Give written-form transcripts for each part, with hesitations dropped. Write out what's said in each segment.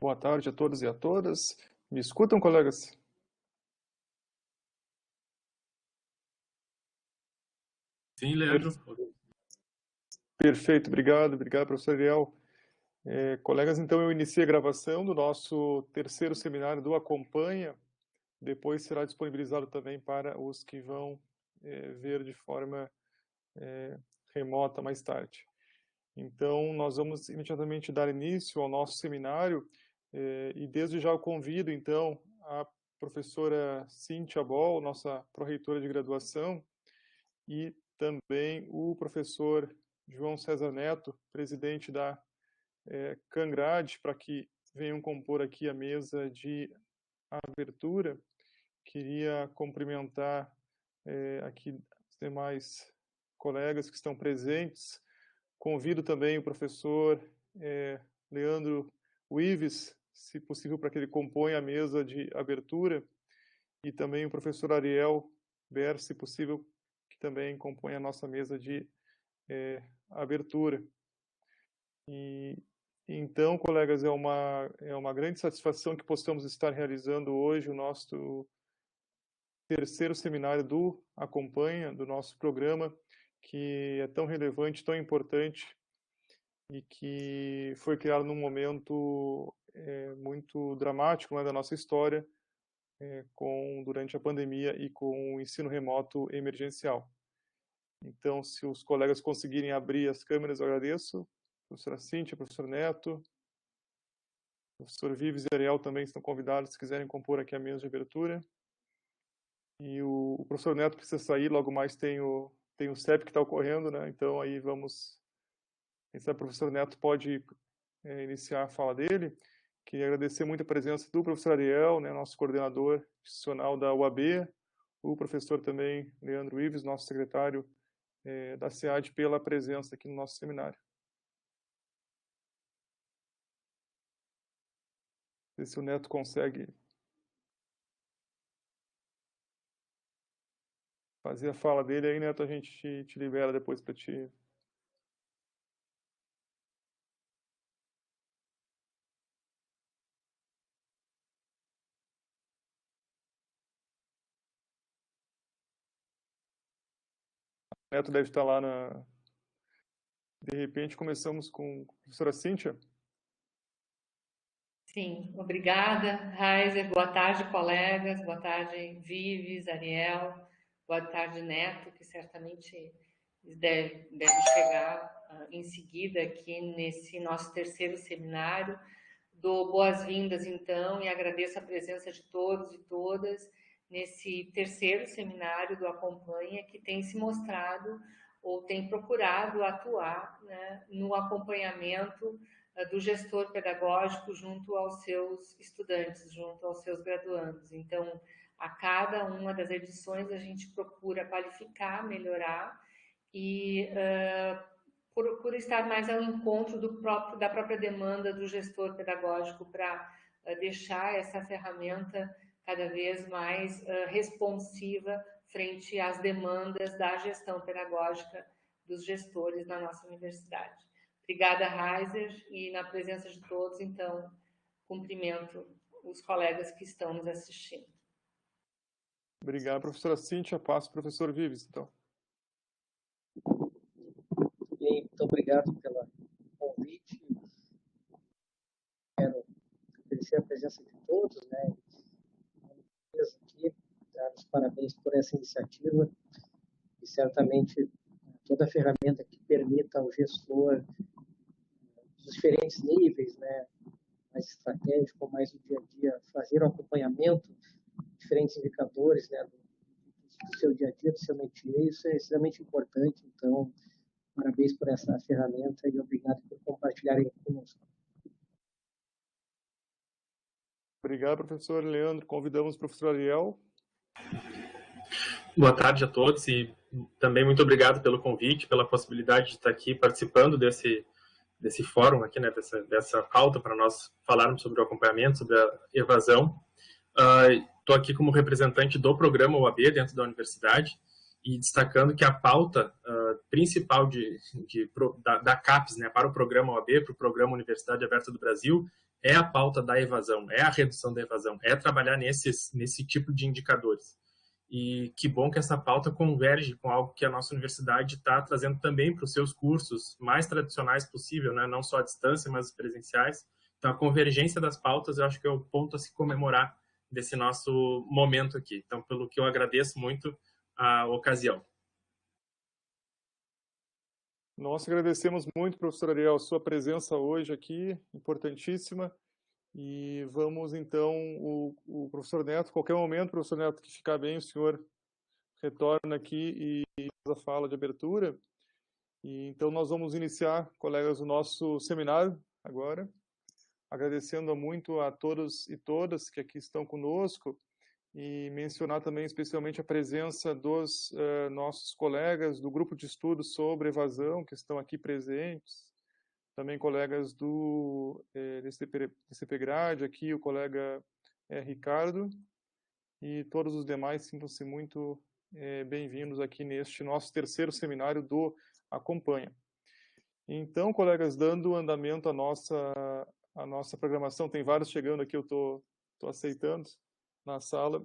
Boa tarde a todos e a todas. Me escutam, colegas? Sim, Leandro. Perfeito, obrigado, professor Ariel. Colegas, então eu iniciei a gravação do nosso terceiro seminário do Acompanha, depois será disponibilizado também para os que vão ver de forma remota mais tarde. Então, nós vamos imediatamente dar início ao nosso seminário e desde já eu convido, então, a professora Cíntia Boll, nossa pró-reitora de graduação, e também o professor João César Neto, presidente da Cangrade, para que venham compor aqui a mesa de abertura. Queria cumprimentar aqui os demais colegas que estão presentes. Convido também o professor Leandro Wives, se possível, para que ele componha a mesa de abertura, e também o professor Ariel Ber, se possível, que também compõe a nossa mesa de abertura. E então, colegas, é uma grande satisfação que possamos estar realizando hoje o nosso terceiro seminário do Acompanha, do nosso programa, que é tão relevante, tão importante, e que foi criado num momento muito dramático, né, da nossa história, durante a pandemia e com o ensino remoto emergencial. Então, se os colegas conseguirem abrir as câmeras, eu agradeço. Professora Cíntia, professor Neto, professor Vives e Ariel também estão convidados, se quiserem compor aqui a mesa de abertura. E o professor Neto precisa sair, logo mais tem o CEP que está ocorrendo, né? Então, aí vamos... Quem sabe o professor Neto pode iniciar a fala dele. Queria agradecer muito a presença do professor Ariel, né, nosso coordenador institucional da UAB, o professor também Leandro Ives, nosso secretário da SEAD, pela presença aqui no nosso seminário. Não sei se o Neto consegue fazer a fala dele aí, Neto, a gente te libera depois para te... O Neto deve estar lá na... De repente, começamos com a professora Cíntia. Sim, obrigada, Raizer. Boa tarde, colegas. Boa tarde, Vives, Ariel. Boa tarde, Neto, que certamente deve chegar em seguida aqui nesse nosso terceiro seminário. Dou boas-vindas, então, e agradeço a presença de todos e todas nesse terceiro seminário do Acompanha, que tem se mostrado ou tem procurado atuar, né, no acompanhamento do gestor pedagógico junto aos seus estudantes, junto aos seus graduandos. Então, a cada uma das edições a gente procura qualificar, melhorar e por estar mais ao encontro da própria demanda do gestor pedagógico para deixar essa ferramenta cada vez mais responsiva frente às demandas da gestão pedagógica dos gestores na nossa universidade. Obrigada, Raizer, e na presença de todos, então, cumprimento os colegas que estão nos assistindo. Obrigado, professora Cíntia. Passo para o professor Vives, então. Bem, muito obrigado pelo convite. Quero agradecer a presença de todos, né? Aqui, dar os parabéns por essa iniciativa e certamente toda a ferramenta que permita ao gestor dos diferentes níveis, né, mais estratégico, mais do dia a dia, fazer o acompanhamento de diferentes indicadores, né, do seu dia a dia, do seu métier, isso é extremamente importante. Então, parabéns por essa ferramenta e obrigado por compartilharem conosco. Obrigado, professor Leandro. Convidamos o professor Ariel. Boa tarde a todos e também muito obrigado pelo convite, pela possibilidade de estar aqui participando desse fórum aqui, né, dessa pauta para nós falarmos sobre o acompanhamento, sobre a evasão. Estou aqui como representante do programa UAB dentro da universidade e destacando que a pauta principal da CAPES, né, para o programa UAB, para o programa Universidade Aberta do Brasil, é a pauta da evasão, é a redução da evasão, é trabalhar nesse tipo de indicadores. E que bom que essa pauta converge com algo que a nossa universidade está trazendo também para os seus cursos mais tradicionais possível, né? Não só à distância, mas os presenciais. Então, a convergência das pautas, eu acho que é o ponto a se comemorar desse nosso momento aqui. Então, pelo que eu agradeço muito a ocasião. Nós agradecemos muito, professor Ariel, a sua presença hoje aqui, importantíssima. E vamos, então, o professor Neto, qualquer momento, professor Neto, que ficar bem, o senhor retorna aqui e faz a fala de abertura. E, então, nós vamos iniciar, colegas, o nosso seminário agora, agradecendo muito a todos e todas que aqui estão conosco, e mencionar também especialmente a presença dos nossos colegas do grupo de estudos sobre evasão, que estão aqui presentes, também colegas do DCPgrad, aqui o colega Ricardo, e todos os demais sintam-se muito bem-vindos aqui neste nosso terceiro seminário do Acompanha. Então, colegas, dando andamento à nossa programação, tem vários chegando aqui, eu estou aceitando na sala.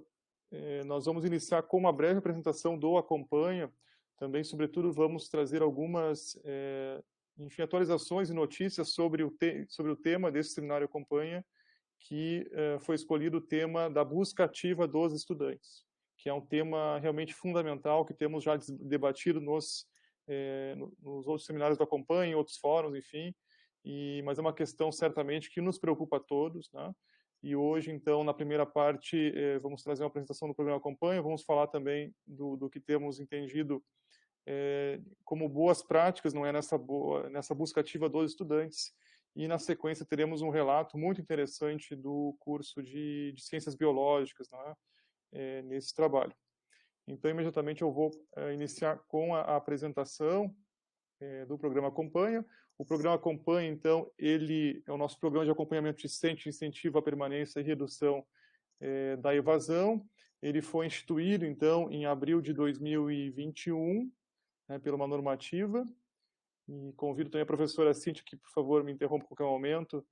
Nós vamos iniciar com uma breve apresentação do Acompanha. Também, sobretudo, vamos trazer algumas atualizações e notícias sobre o tema desse seminário Acompanha, que foi escolhido o tema da busca ativa dos estudantes, que é um tema realmente fundamental, que temos já debatido nos outros seminários do Acompanha, em outros fóruns, enfim, mas é uma questão certamente que nos preocupa a todos, né? E hoje, então, na primeira parte, vamos trazer uma apresentação do programa Acompanha, vamos falar também do que temos entendido como boas práticas, não é, nessa busca ativa dos estudantes, e na sequência teremos um relato muito interessante do curso de Ciências Biológicas, não é, nesse trabalho. Então, imediatamente eu vou iniciar com a apresentação do programa Acompanha. O programa Acompanha, então, ele é o nosso programa de acompanhamento discente, incentivo à permanência e redução da evasão. Ele foi instituído, então, em abril de 2021, né, pela uma normativa. E convido também a professora Cíntia, que, por favor, me interrompa a qualquer momento,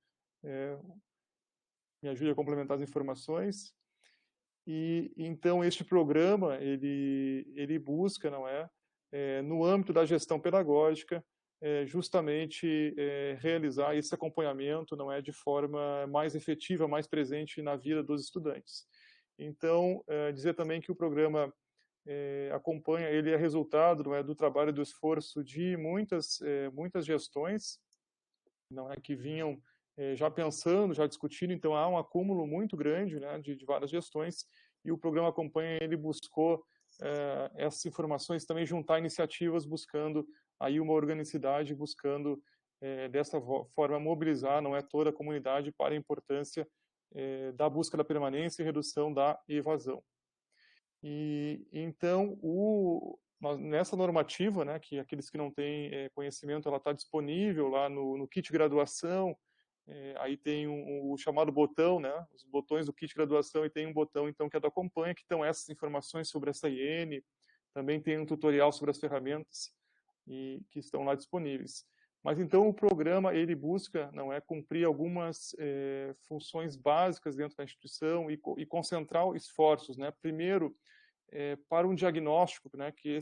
me ajude a complementar as informações. E então este programa ele busca, não é, no âmbito da gestão pedagógica, justamente realizar esse acompanhamento, não é, de forma mais efetiva, mais presente na vida dos estudantes. Então, dizer também que o programa Acompanha, ele é resultado, não é, do trabalho e do esforço de muitas gestões, não é, que vinham já pensando, já discutindo. Então há um acúmulo muito grande, né, de várias gestões, e o programa Acompanha, ele buscou essas informações, também juntar iniciativas, buscando aí uma organicidade, buscando dessa forma mobilizar, não é, toda a comunidade para a importância da busca da permanência e redução da evasão. E então nessa normativa, né, que aqueles que não têm conhecimento, ela está disponível lá no kit graduação. Aí tem o chamado botão, né, os botões do kit graduação, e tem um botão então que é do Acompanha, que estão essas informações sobre essa IN. Também tem um tutorial sobre as ferramentas e que estão lá disponíveis. Mas então o programa, ele busca, não é, cumprir algumas funções básicas dentro da instituição e concentrar esforços, né? Primeiro, para um diagnóstico, né, que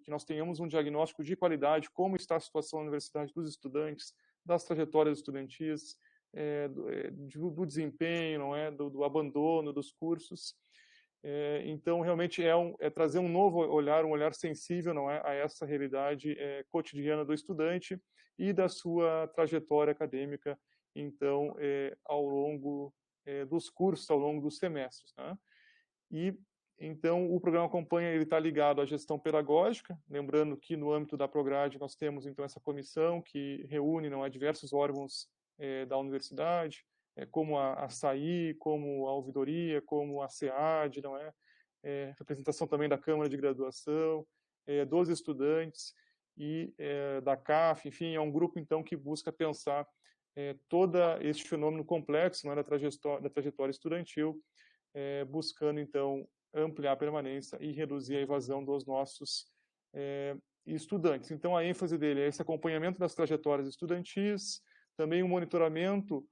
nós tenhamos um diagnóstico de qualidade, como está a situação na universidade dos estudantes, das trajetórias estudantis, do desempenho, não é, do abandono dos cursos. Então, realmente é trazer um novo olhar, um olhar sensível, não é, a essa realidade cotidiana do estudante e da sua trajetória acadêmica, então, ao longo dos cursos, ao longo dos semestres, né? E então o programa Acompanha, ele está ligado à gestão pedagógica, lembrando que no âmbito da Prograde nós temos então essa comissão que reúne, não é, diversos órgãos da universidade, como a SAI, como a ouvidoria, como a SEAD, não é, representação também da Câmara de Graduação, dos estudantes e da CAF. Enfim, é um grupo então que busca pensar todo este fenômeno complexo, não é, da trajetória estudantil, buscando então ampliar a permanência e reduzir a evasão dos nossos estudantes. Então a ênfase dele é esse acompanhamento das trajetórias estudantis, também o monitoramento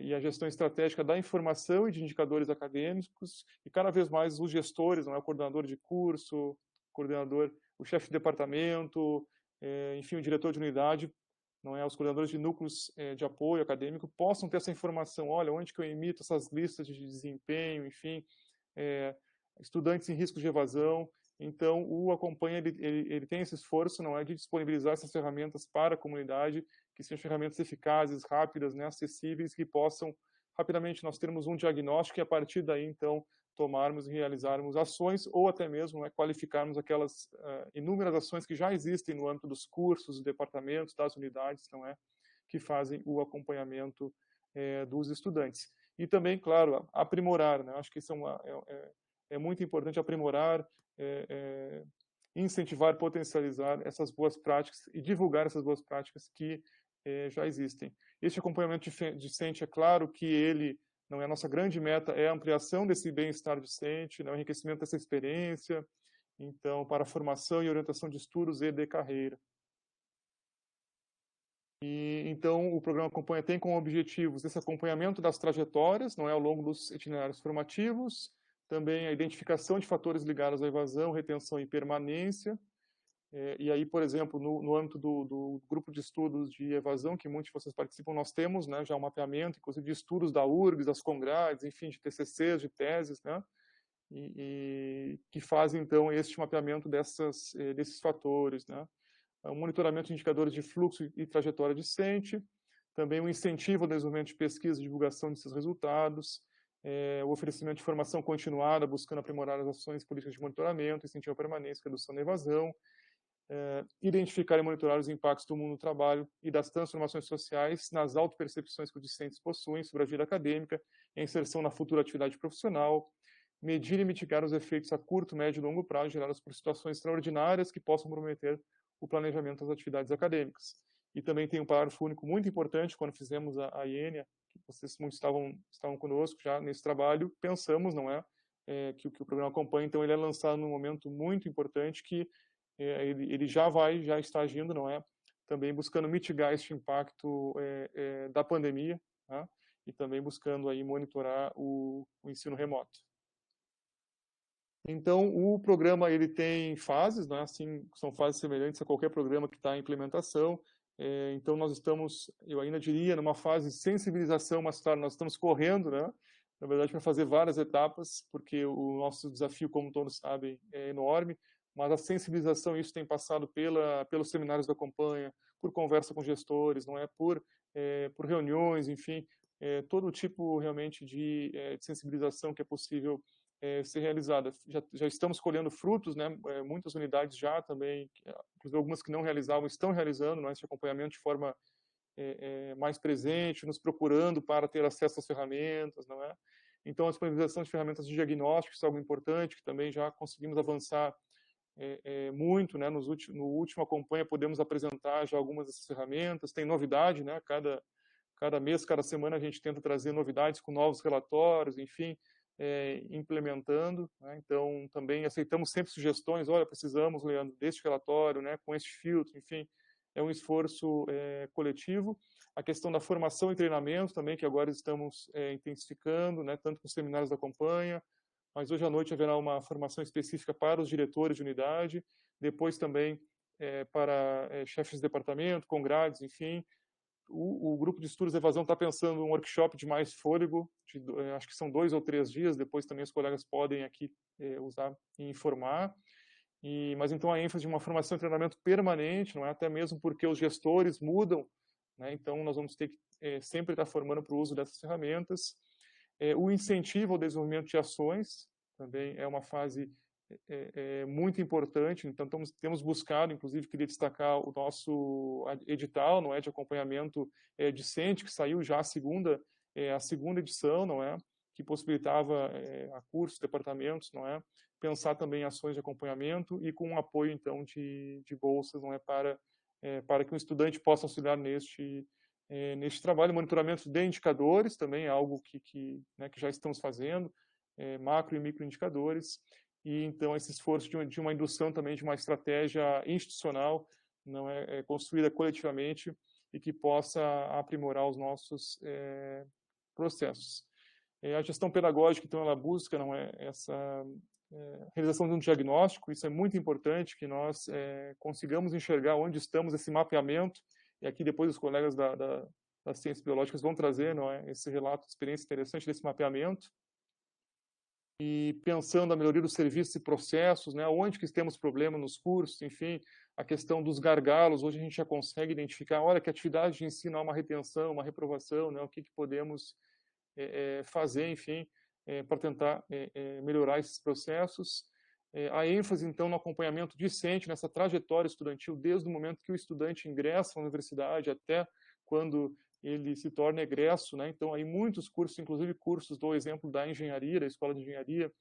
e a gestão estratégica da informação e de indicadores acadêmicos, e cada vez mais os gestores, não é, o coordenador de curso, o chefe de departamento, enfim, o diretor de unidade, não é, os coordenadores de núcleos de apoio acadêmico possam ter essa informação, olha, onde que eu emito essas listas de desempenho, enfim, estudantes em risco de evasão. Então, o Acompanha, ele tem esse esforço, não é, de disponibilizar essas ferramentas para a comunidade, que sejam ferramentas eficazes, rápidas, né, acessíveis, que possam, rapidamente, nós termos um diagnóstico e, a partir daí, então, tomarmos e realizarmos ações, ou até mesmo qualificarmos aquelas inúmeras ações que já existem no âmbito dos cursos, dos departamentos, das unidades, não é, que fazem o acompanhamento dos estudantes. E também, claro, aprimorar, né, acho que isso é muito importante, aprimorar, incentivar, potencializar essas boas práticas e divulgar essas boas práticas que já existem. Este acompanhamento discente, é claro que ele não é a nossa grande meta, é a ampliação desse bem-estar discente, né, o enriquecimento dessa experiência, então, para a formação e orientação de estudos e de carreira. E, então, o programa Acompanha tem como objetivos esse acompanhamento das trajetórias, não é, ao longo dos itinerários formativos, também a identificação de fatores ligados à evasão, retenção e permanência. E aí, por exemplo, no âmbito do grupo de estudos de evasão, que muitos de vocês participam, nós temos, né, já um mapeamento, inclusive de estudos da URGS, das Congrades, enfim, de TCCs, de teses, né, e que fazem, então, este mapeamento desses fatores, né. O monitoramento de indicadores de fluxo e trajetória discente, também o incentivo ao desenvolvimento de pesquisa e divulgação desses resultados, o oferecimento de formação continuada, buscando aprimorar as ações políticas de monitoramento, incentivo à permanência, redução da evasão, identificar e monitorar os impactos do mundo do trabalho e das transformações sociais nas autopercepções que os discentes possuem sobre a vida acadêmica, a inserção na futura atividade profissional, medir e mitigar os efeitos a curto, médio e longo prazo gerados por situações extraordinárias que possam comprometer o planejamento das atividades acadêmicas. E também tem um parágrafo único muito importante, quando fizemos a IENIA, que vocês muitos estavam conosco já nesse trabalho, pensamos, não é, que o programa Acompanha, então ele é lançado num momento muito importante que ele já está agindo, não é, também buscando mitigar este impacto da pandemia, né, e também buscando aí monitorar o ensino remoto. Então, o programa ele tem fases, né? Assim, são fases semelhantes a qualquer programa que está em implementação. Então, nós estamos, eu ainda diria, numa fase de sensibilização, mas claro, nós estamos correndo, né? Na verdade, para fazer várias etapas, porque o nosso desafio, como todos sabem, é enorme. Mas a sensibilização, isso tem passado pelos seminários da Acompanha, por conversa com gestores, não é? Por reuniões, enfim, todo tipo realmente de sensibilização que é possível ser realizada. Já estamos colhendo frutos, né? Muitas unidades já também, inclusive algumas que não realizavam, estão realizando, né, esse acompanhamento de forma mais presente, nos procurando para ter acesso às ferramentas, não é? Então, a disponibilização de ferramentas de diagnóstico, isso é algo importante, que também já conseguimos avançar muito, né? No último Acompanha podemos apresentar já algumas dessas ferramentas, tem novidade, né? Cada mês, cada semana a gente tenta trazer novidades com novos relatórios, enfim, implementando, né? Então também aceitamos sempre sugestões, olha, precisamos, Leandro, deste relatório, né, com este filtro, enfim, é um esforço coletivo. A questão da formação e treinamento também, que agora estamos intensificando, né, tanto com os seminários da Acompanha, mas hoje à noite haverá uma formação específica para os diretores de unidade, depois também para chefes de departamento, congrades, enfim. O grupo de estudos de evasão está pensando um workshop de mais fôlego, acho que são 2 ou 3 dias, depois também os colegas podem aqui usar e informar. Mas então a ênfase de uma formação e treinamento permanente, não é, até mesmo porque os gestores mudam, né, então nós vamos ter que sempre estar formando para o uso dessas ferramentas. O incentivo ao desenvolvimento de ações também é uma fase muito importante, então temos buscado, inclusive queria destacar o nosso edital, não é, de acompanhamento discente, que saiu já a segunda edição, não é, que possibilitava a cursos, departamentos, não é, pensar também em ações de acompanhamento e com um apoio então de bolsas, não é, para que o estudante possa auxiliar neste trabalho. Monitoramento de indicadores também é algo que já estamos fazendo, macro e micro indicadores. E então esse esforço de uma indução também de uma estratégia institucional, não é construída coletivamente, e que possa aprimorar os nossos processos. A gestão pedagógica, então, ela busca, não é, essa realização de um diagnóstico. Isso é muito importante, que nós consigamos enxergar onde estamos, esse mapeamento, e aqui depois os colegas das ciências biológicas vão trazer, não é, esse relato de experiência interessante desse mapeamento, e pensando a melhoria dos serviços e processos, né, onde que temos problema nos cursos, enfim, a questão dos gargalos. Hoje a gente já consegue identificar, olha, que atividade de ensino há uma retenção, uma reprovação, né, o que podemos fazer, enfim, para tentar melhorar esses processos. A ênfase, então, no acompanhamento discente, nessa trajetória estudantil, desde o momento que o estudante ingressa na universidade até quando ele se torna egresso, né? Então, aí muitos cursos, inclusive cursos, dou exemplo da engenharia, da escola de engenharia,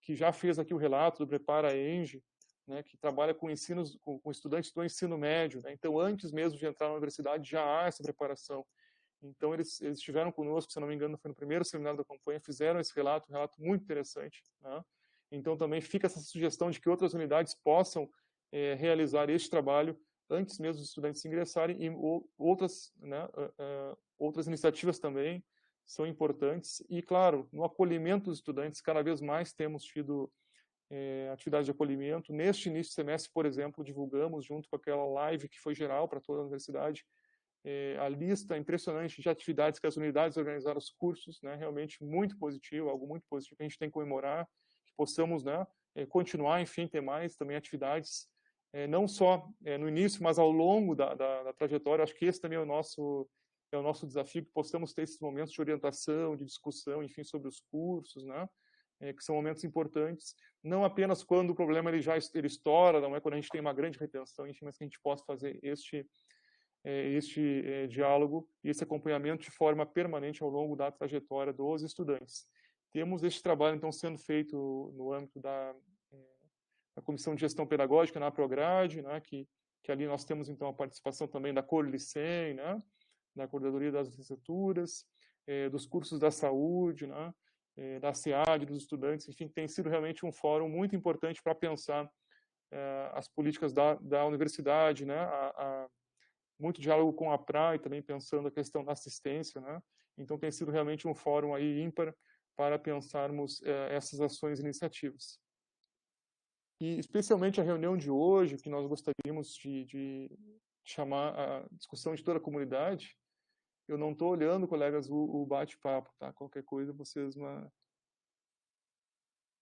que já fez aqui o relato do Prepara Eng, né, que trabalha com ensinos, com estudantes do ensino médio, né? Então, antes mesmo de entrar na universidade, já há essa preparação. Então, eles estiveram conosco, se não me engano, foi no primeiro seminário da campanha, fizeram esse relato, um relato muito interessante, né? Então, também fica essa sugestão de que outras unidades possam realizar este trabalho antes mesmo dos estudantes ingressarem, e outras, né, outras iniciativas também são importantes. E, claro, no acolhimento dos estudantes, cada vez mais temos tido atividades de acolhimento. Neste início de semestre, por exemplo, divulgamos, junto com aquela live que foi geral para toda a universidade, a lista impressionante de atividades que as unidades organizaram, os cursos, né, realmente muito positivo, algo muito positivo que a gente tem que comemorar, que possamos, né, continuar, enfim, ter mais também atividades, não só no início, mas ao longo da trajetória. Acho que esse também é o nosso desafio, que possamos ter esses momentos de orientação, de discussão, enfim, sobre os cursos, né, que são momentos importantes, não apenas quando o problema ele estoura, não é quando a gente tem uma grande retenção, enfim, mas que a gente possa fazer este diálogo e esse acompanhamento de forma permanente ao longo da trajetória dos estudantes. Temos este trabalho, então, sendo feito no âmbito da Comissão de Gestão Pedagógica, na Prograde, né, que ali nós temos, então, a participação também da Corlicem, né, da Coordenadoria das Licenciaturas, dos cursos da saúde, né, da SEAD, dos estudantes. Enfim, tem sido realmente um fórum muito importante para pensar as políticas da universidade, né, muito diálogo com a PRA, e também pensando a questão da assistência, né? Então tem sido realmente um fórum aí ímpar para pensarmos essas ações e iniciativas. E especialmente a reunião de hoje, que nós gostaríamos de chamar a discussão de toda a comunidade. Eu não estou olhando, colegas, o bate-papo, tá? Qualquer coisa vocês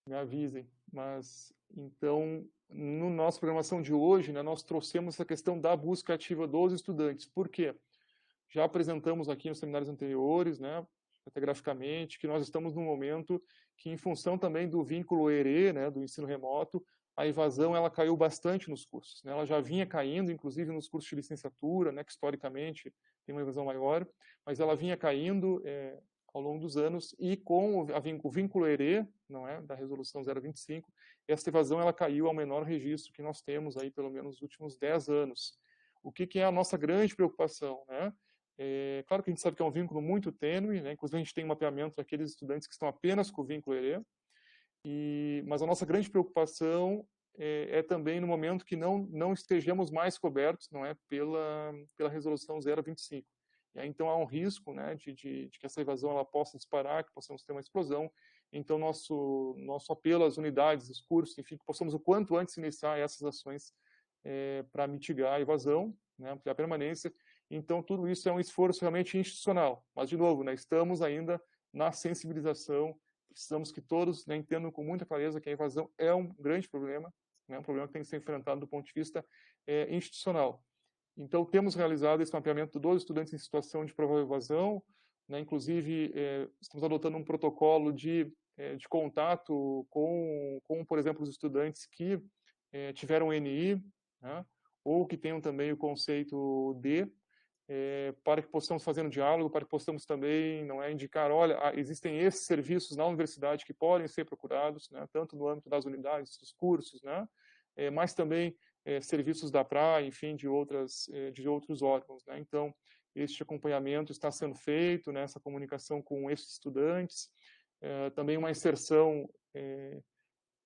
me avisem. Mas, então, no nossa programação de hoje, né, nós trouxemos essa questão da busca ativa dos estudantes. Por quê? Já apresentamos aqui nos seminários anteriores, né, até graficamente, que nós estamos num momento que, em função também do vínculo ERE, né, do ensino remoto, a evasão ela caiu bastante nos cursos, né? Ela já vinha caindo, inclusive nos cursos de licenciatura, né, que historicamente tem uma evasão maior, mas ela vinha caindo ao longo dos anos, e com o vínculo ERE, não é, da resolução 025, essa evasão ela caiu ao menor registro que nós temos aí pelo menos nos últimos 10 anos. O que é a nossa grande preocupação, né? Claro que a gente sabe que é um vínculo muito tênue, né? Inclusive a gente tem um mapeamento daqueles estudantes que estão apenas com o vínculo ERE, mas a nossa grande preocupação é também no momento que não estejamos mais cobertos, não é, pela resolução 025. E aí, então há um risco, né, de que essa evasão ela possa disparar, que possamos ter uma explosão. Então nosso apelo às unidades, os cursos, enfim, que possamos o quanto antes iniciar essas ações para mitigar a evasão, né, ampliar a permanência. Então tudo isso é um esforço realmente institucional. Mas de novo, né, estamos ainda na sensibilização. Precisamos que todos, né, entendam com muita clareza que a evasão é um grande problema, né, um problema que tem que ser enfrentado do ponto de vista institucional. Então, temos realizado esse mapeamento dos estudantes em situação de provável evasão, né, inclusive estamos adotando um protocolo de contato com, por exemplo, os estudantes que tiveram NI, né, ou que tenham também o conceito D, para que possamos fazer um diálogo, para que possamos também indicar, olha, existem esses serviços na universidade que podem ser procurados, né, tanto no âmbito das unidades, dos cursos, né, mas também serviços da PRA, enfim, de outros órgãos, né. Então, este acompanhamento está sendo feito, né, essa comunicação com esses estudantes, também uma inserção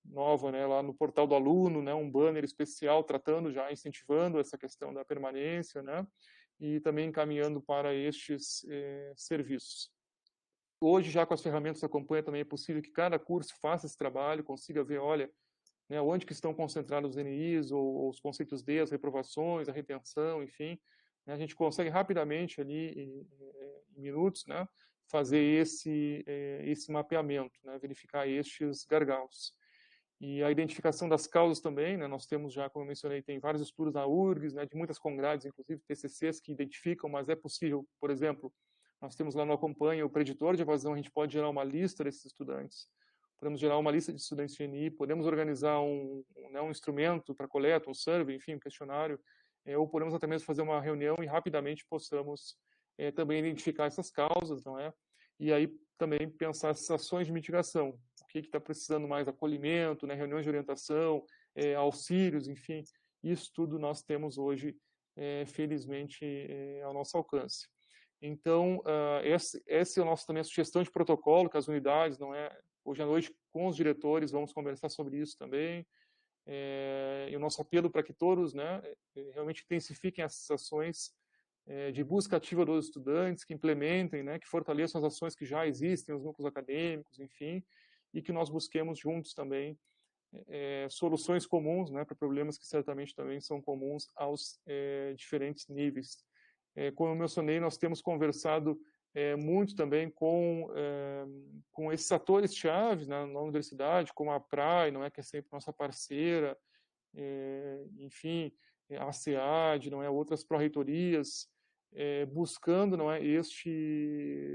nova, né, lá no portal do aluno, né, um banner especial tratando, já incentivando essa questão da permanência, né, e também encaminhando para estes serviços. Hoje, já com as ferramentas da campanha, também é possível que cada curso faça esse trabalho, consiga ver, olha, né, onde que estão concentrados os NIs, ou os conceitos D, as reprovações, a retenção, enfim. Né, a gente consegue rapidamente, ali, em minutos, né, fazer esse mapeamento, né, verificar estes gargalos. E a identificação das causas também, né, nós temos já, como eu mencionei, tem vários estudos na URGS, né, de muitas congrades, inclusive TCCs, que identificam, mas é possível, por exemplo, nós temos lá no Acompanha o preditor de evasão, a gente pode gerar uma lista desses estudantes, podemos gerar uma lista de estudantes de GNI, podemos organizar um instrumento para coleta, um survey, enfim, um questionário, ou podemos até mesmo fazer uma reunião e rapidamente possamos também identificar essas causas, não é? E aí também pensar essas ações de mitigação, o que está precisando mais, acolhimento, né, reuniões de orientação, auxílios, enfim, isso tudo nós temos hoje, felizmente, ao nosso alcance. Então, esse é o nosso também a sugestão de protocolo, que as unidades, não é? Hoje à noite, com os diretores, vamos conversar sobre isso também. E o nosso apelo para que todos, né, realmente intensifiquem essas ações de busca ativa dos estudantes, que implementem, né, que fortaleçam as ações que já existem, os núcleos acadêmicos, enfim, e que nós busquemos juntos também soluções comuns, né, para problemas que certamente também são comuns aos diferentes níveis. Como eu mencionei, nós temos conversado muito também com esses atores-chave, né, na universidade, como a PRAE, não é, que é sempre nossa parceira, enfim, a SEAD, não é, outras pró-reitorias, buscando, não é,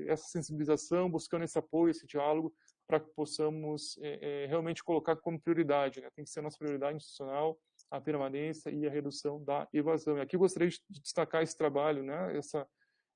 essa sensibilização, buscando esse apoio, esse diálogo, para que possamos realmente colocar como prioridade, né, tem que ser nossa prioridade institucional, a permanência e a redução da evasão. E aqui eu gostaria de destacar esse trabalho, né,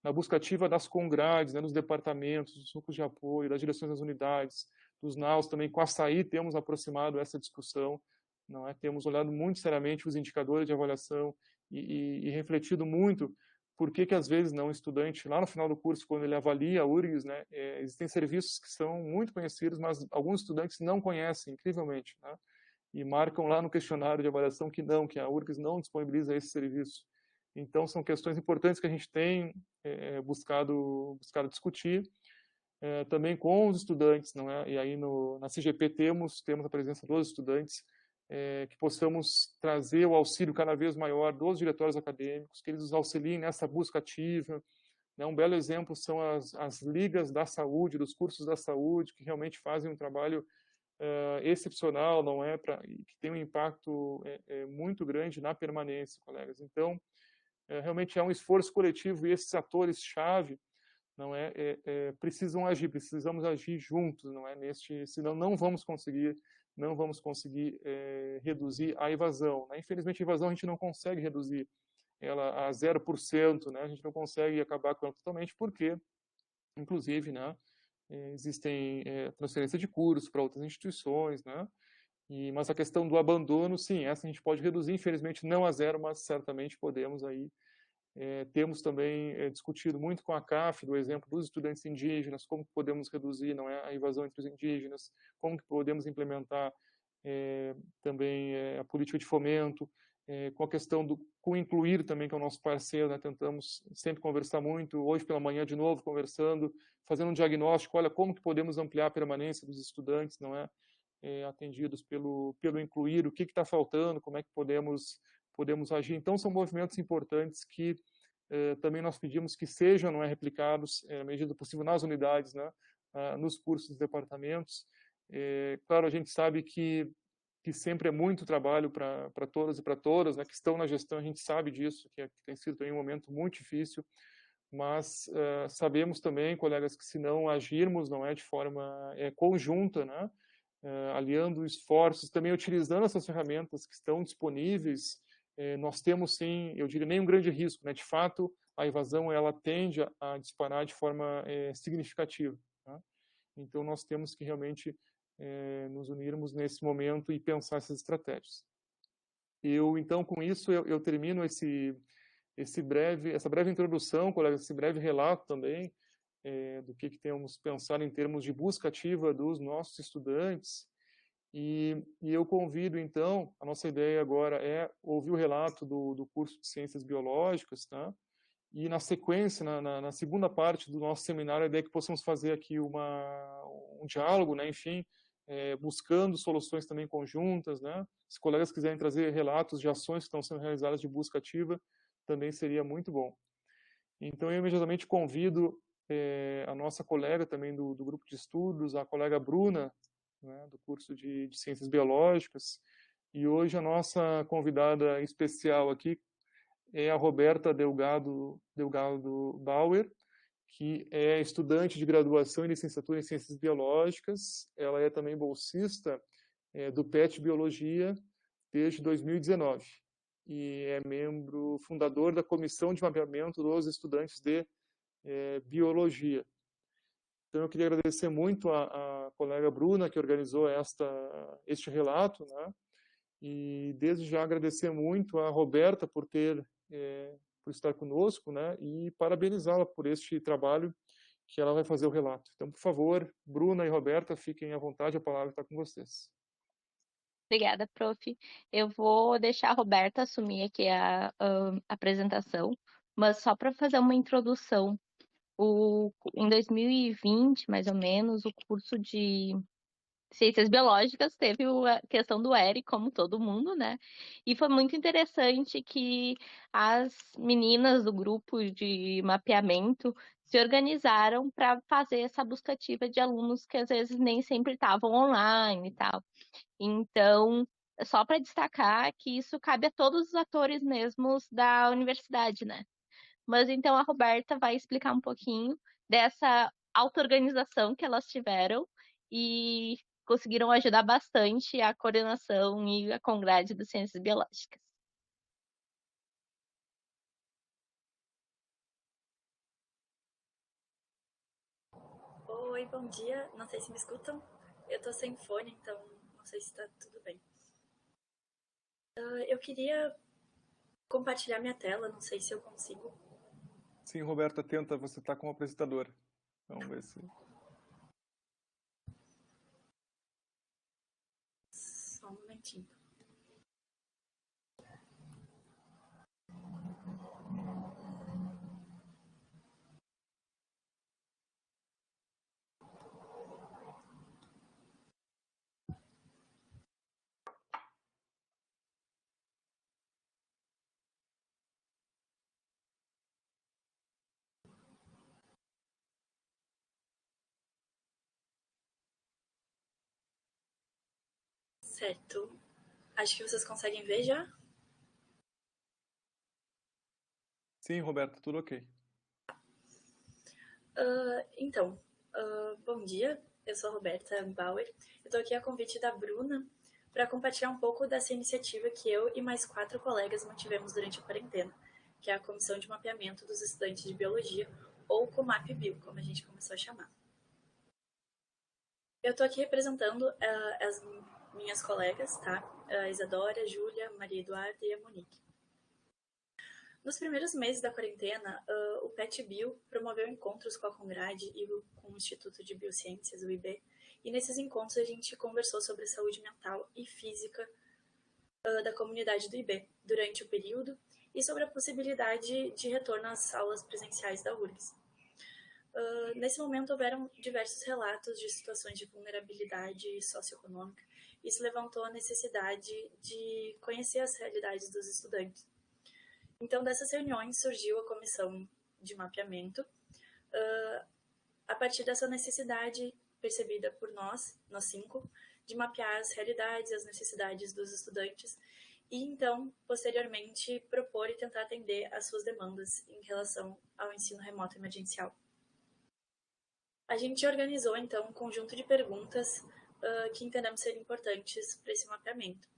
na busca ativa das congrades, né, nos departamentos, dos núcleos de apoio, das direções das unidades, dos NAUs também. Com a SAI temos aproximado essa discussão, não é? Temos olhado muito seriamente os indicadores de avaliação e refletido muito por que às vezes não, o estudante, lá no final do curso, quando ele avalia a URGS, né, existem serviços que são muito conhecidos, mas alguns estudantes não conhecem, incrivelmente, né? E marcam lá no questionário de avaliação que a URGS não disponibiliza esse serviço. Então, são questões importantes que a gente tem buscado discutir, também com os estudantes, não é? E aí na CGP temos a presença dos estudantes, que possamos trazer o auxílio cada vez maior dos diretórios acadêmicos, que eles nos auxiliem nessa busca ativa, né? Um belo exemplo são as ligas da saúde, dos cursos da saúde, que realmente fazem um trabalho excepcional, não é, que tem um impacto muito grande na permanência, colegas. Então, realmente é um esforço coletivo e esses atores-chave, não precisam agir, precisamos agir juntos, não é, senão não vamos conseguir reduzir a evasão, né? Infelizmente, a evasão a gente não consegue reduzir ela a 0%, né? A gente não consegue acabar com ela totalmente, porque, inclusive, né, existem transferência de cursos para outras instituições, né? Mas a questão do abandono, sim, essa a gente pode reduzir, infelizmente não a zero, mas certamente podemos aí. Temos também discutido muito com a CAF, do exemplo dos estudantes indígenas, como podemos reduzir, não é, a evasão entre os indígenas, como que podemos implementar também a política de fomento, com a questão com o Incluir também, que é o nosso parceiro, né, tentamos sempre conversar muito, hoje pela manhã de novo conversando, fazendo um diagnóstico, olha, como que podemos ampliar a permanência dos estudantes, não é, atendidos pelo Incluir, o que está faltando, como é que podemos agir. Então, são movimentos importantes que também nós pedimos que sejam, não é, replicados, à medida do possível, nas unidades, né, nos cursos dos departamentos. Claro, a gente sabe que sempre é muito trabalho para todas e para todas, né, que estão na gestão, a gente sabe disso, que tem sido também um momento muito difícil, mas sabemos também, colegas, que se não agirmos, não é, de forma conjunta, né, aliando esforços, também utilizando essas ferramentas que estão disponíveis, nós temos, sim, eu diria, nem um grande risco, né, de fato, a evasão, ela tende a disparar de forma significativa, né? Então, nós temos que realmente nos unirmos nesse momento e pensar essas estratégias. Então, com isso, eu termino essa breve introdução, colegas, esse breve relato também do que temos pensado em termos de busca ativa dos nossos estudantes. E eu convido, então, a nossa ideia agora é ouvir o relato do curso de Ciências Biológicas, tá? E na sequência, na segunda parte do nosso seminário, a ideia é que possamos fazer aqui um diálogo, né, enfim, buscando soluções também conjuntas, né? Se colegas quiserem trazer relatos de ações que estão sendo realizadas de busca ativa, também seria muito bom. Então, eu imediatamente convido a nossa colega também do grupo de estudos, a colega Bruna, né, do curso de Ciências Biológicas, e hoje a nossa convidada especial aqui é a Roberta Delgado Bauer, que é estudante de graduação e licenciatura em Ciências Biológicas. Ela é também bolsista do PET Biologia desde 2019 e é membro fundador da Comissão de Mapeamento dos Estudantes de Biologia. Então, eu queria agradecer muito a colega Bruna, que organizou este relato, né? E desde já agradecer muito a Roberta por estar conosco, né? E parabenizá-la por este trabalho que ela vai fazer o relato. Então, por favor, Bruna e Roberta, fiquem à vontade, a palavra está com vocês. Obrigada, prof. Eu vou deixar a Roberta assumir aqui a apresentação, mas só para fazer uma introdução. Em 2020, mais ou menos, o curso de Ciências Biológicas teve a questão do ERI, como todo mundo, né? E foi muito interessante que as meninas do grupo de mapeamento se organizaram para fazer essa busca ativa de alunos que às vezes nem sempre estavam online e tal. Então, só para destacar que isso cabe a todos os atores mesmos da universidade, né? Mas então a Roberta vai explicar um pouquinho dessa auto-organização que elas tiveram e conseguiram ajudar bastante a coordenação e a Congrade das Ciências Biológicas. Oi, bom dia. Não sei se me escutam. Eu tô sem fone, então não sei se tá tudo bem. Eu queria compartilhar minha tela, não sei se eu consigo. Sim, Roberta, tenta, você está como apresentadora. Vamos ver se... Só um momentinho. Certo. Acho que vocês conseguem ver já. Sim, Roberta, tudo ok. Então, bom dia. Eu sou a Roberta Bauer. Eu estou aqui a convite da Bruna para compartilhar um pouco dessa iniciativa que eu e mais 4 colegas mantivemos durante a quarentena, que é a Comissão de Mapeamento dos Estudantes de Biologia, ou COMAP-Bio, como a gente começou a chamar. Eu estou aqui representando as minhas colegas, tá? A Isadora, a Júlia, a Maria Eduarda e a Monique. Nos primeiros meses da quarentena, o PET Bio promoveu encontros com a Congrade e com o Instituto de Biociências, o IB, e nesses encontros a gente conversou sobre a saúde mental e física da comunidade do IB durante o período e sobre a possibilidade de retorno às aulas presenciais da URGS. Nesse momento houveram diversos relatos de situações de vulnerabilidade socioeconômica. Isso levantou a necessidade de conhecer as realidades dos estudantes. Então, dessas reuniões surgiu a comissão de mapeamento, a partir dessa necessidade percebida por nós 5, de mapear as realidades e as necessidades dos estudantes e, então, posteriormente, propor e tentar atender às suas demandas em relação ao ensino remoto emergencial. A gente organizou, então, um conjunto de perguntas que entendemos ser importantes para esse mapeamento.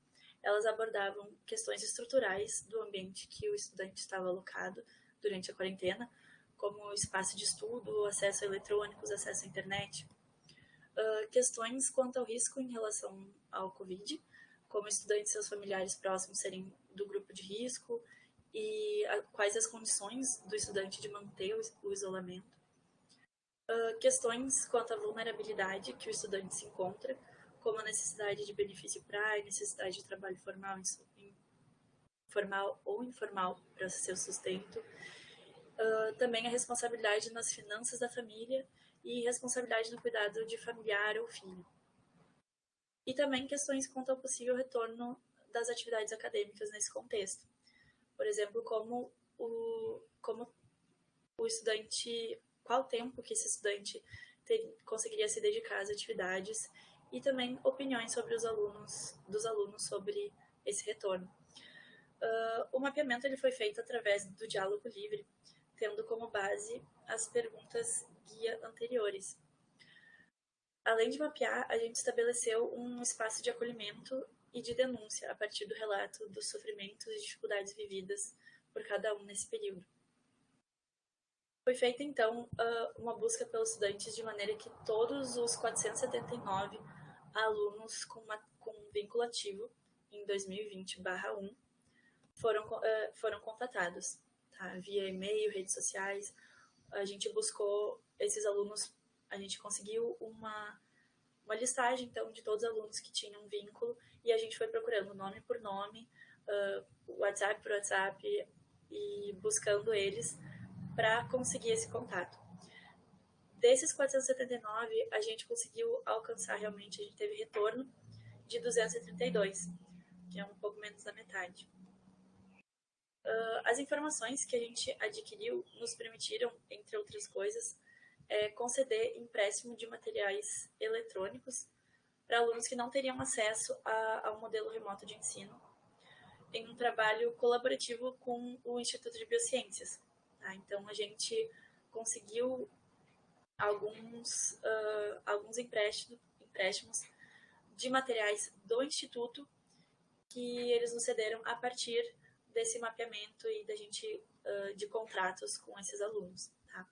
Elas abordavam questões estruturais do ambiente que o estudante estava alocado durante a quarentena, como o espaço de estudo, acesso a eletrônicos, acesso à internet. Questões quanto ao risco em relação ao Covid, como estudantes e seus familiares próximos serem do grupo de risco e quais as condições do estudante de manter o isolamento. Questões quanto à vulnerabilidade que o estudante se encontra, como a necessidade de benefício PRAE, necessidade de trabalho formal ou informal para seu sustento, Também a responsabilidade nas finanças da família e responsabilidade no cuidado de familiar ou filho. E também questões quanto ao possível retorno das atividades acadêmicas nesse contexto. Por exemplo, como o estudante, qual tempo que esse estudante conseguiria se dedicar às atividades, e também opiniões sobre dos alunos sobre esse retorno. O mapeamento ele foi feito através do diálogo livre, tendo como base as perguntas guia anteriores. Além de mapear, a gente estabeleceu um espaço de acolhimento e de denúncia a partir do relato dos sofrimentos e dificuldades vividas por cada um nesse período. Foi feita, então, uma busca pelos estudantes de maneira que todos os 479 alunos com vínculo ativo em 2020/1 foram contatados, tá? Via e-mail, redes sociais. A gente buscou esses alunos, a gente conseguiu uma listagem, então, de todos os alunos que tinham vínculo, e a gente foi procurando nome por nome, WhatsApp por WhatsApp, e buscando eles para conseguir esse contato. Desses 479, a gente conseguiu alcançar realmente, a gente teve retorno de 232, que é um pouco menos da metade. As informações que a gente adquiriu nos permitiram, entre outras coisas, conceder empréstimo de materiais eletrônicos para alunos que não teriam acesso ao modelo remoto de ensino, em um trabalho colaborativo com o Instituto de Biociências. Tá? Então, a gente conseguiu alguns empréstimos de materiais do Instituto que eles nos cederam a partir desse mapeamento e de contratos com esses alunos. Tá?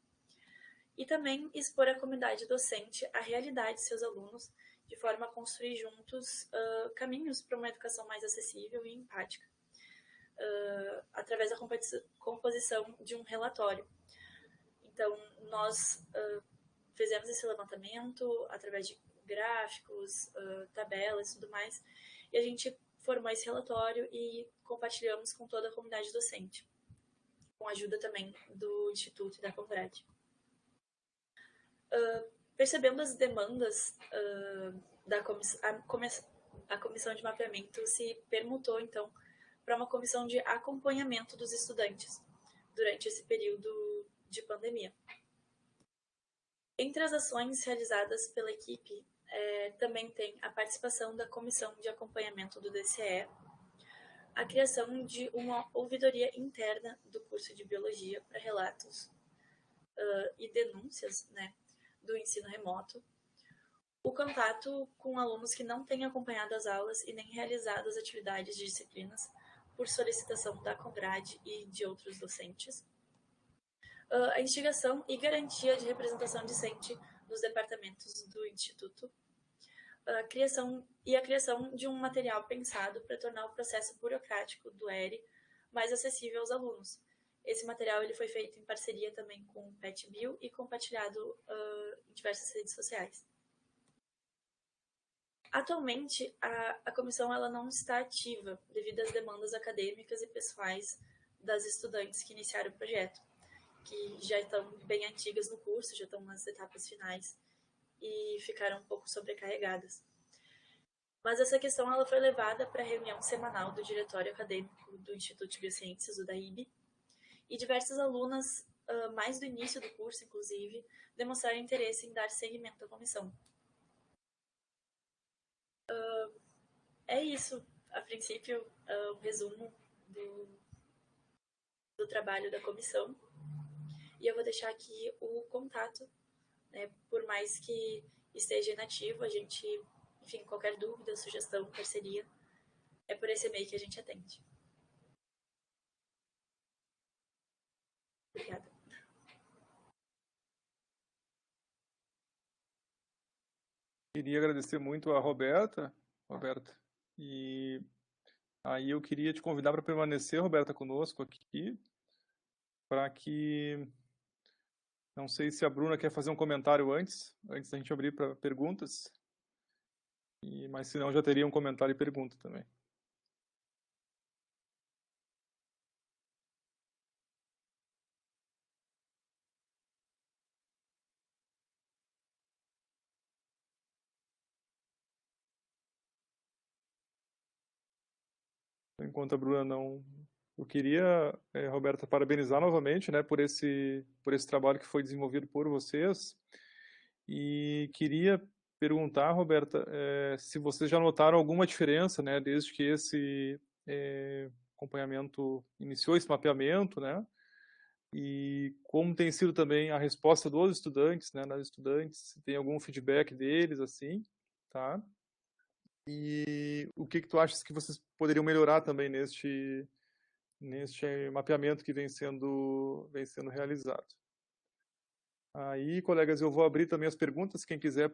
E também expor a comunidade docente à realidade de seus alunos, de forma a construir juntos caminhos para uma educação mais acessível e empática, através da composição de um relatório. Então, nós fizemos esse levantamento através de gráficos, tabelas e tudo mais, e a gente formou esse relatório e compartilhamos com toda a comunidade docente, com a ajuda também do Instituto e da Condrad. Percebendo as demandas a comissão de mapeamento se permutou, então, para uma comissão de acompanhamento dos estudantes durante esse período de pandemia. Entre as ações realizadas pela equipe, também tem a participação da comissão de acompanhamento do DCE, a criação de uma ouvidoria interna do curso de Biologia para relatos e denúncias, né, do ensino remoto, o contato com alunos que não têm acompanhado as aulas e nem realizado as atividades de disciplinas por solicitação da Condrad e de outros docentes, a instigação e garantia de representação discente nos departamentos do Instituto, a criação de um material pensado para tornar o processo burocrático do ERE mais acessível aos alunos. Esse material ele foi feito em parceria também com o PetBio e compartilhado em diversas redes sociais. Atualmente, a comissão ela não está ativa devido às demandas acadêmicas e pessoais das estudantes que iniciaram o projeto, que já estão bem antigas no curso, já estão nas etapas finais e ficaram um pouco sobrecarregadas. Mas essa questão ela foi levada para a reunião semanal do Diretório Acadêmico do Instituto de Biociências, o DAIB, e diversas alunas, mais do início do curso, inclusive, demonstraram interesse em dar seguimento à comissão. É isso, a princípio, um resumo do trabalho da comissão. E eu vou deixar aqui o contato, né, por mais que esteja inativo, a gente, enfim, qualquer dúvida, sugestão, parceria, é por esse e-mail que a gente atende. Obrigada. Queria agradecer muito a Roberta, e aí eu queria te convidar para permanecer, Roberta, conosco aqui, para que, não sei se a Bruna quer fazer um comentário antes da gente abrir para perguntas, mas se não já teria um comentário e pergunta também. Enquanto a Bruna não... Eu queria, Roberta, parabenizar novamente, né, por esse trabalho que foi desenvolvido por vocês. E queria perguntar, Roberta, se vocês já notaram alguma diferença, né, desde que esse acompanhamento iniciou, esse mapeamento, né, e como tem sido também a resposta dos estudantes, né, das estudantes, se tem algum feedback deles, assim, tá? E o que tu achas que vocês poderiam melhorar também neste mapeamento que vem sendo realizado? Aí, colegas, eu vou abrir também as perguntas, quem quiser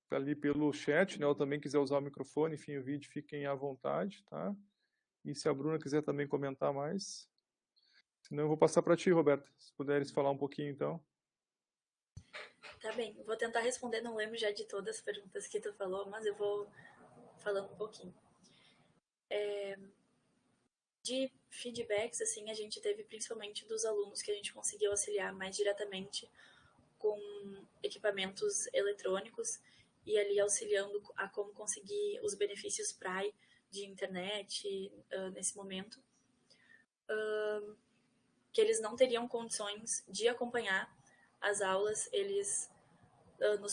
ali pelo chat, né, ou também quiser usar o microfone, enfim, o vídeo, fiquem à vontade, tá? E se a Bruna quiser também comentar mais. Senão eu vou passar para ti, Roberta, se puderes falar um pouquinho, então. Tá bem, vou tentar responder, não lembro já de todas as perguntas que tu falou, mas eu vou falando um pouquinho. De feedbacks, assim, a gente teve principalmente dos alunos que a gente conseguiu auxiliar mais diretamente com equipamentos eletrônicos e ali auxiliando a como conseguir os benefícios PRAE de internet nesse momento, que eles não teriam condições de acompanhar as aulas, eles,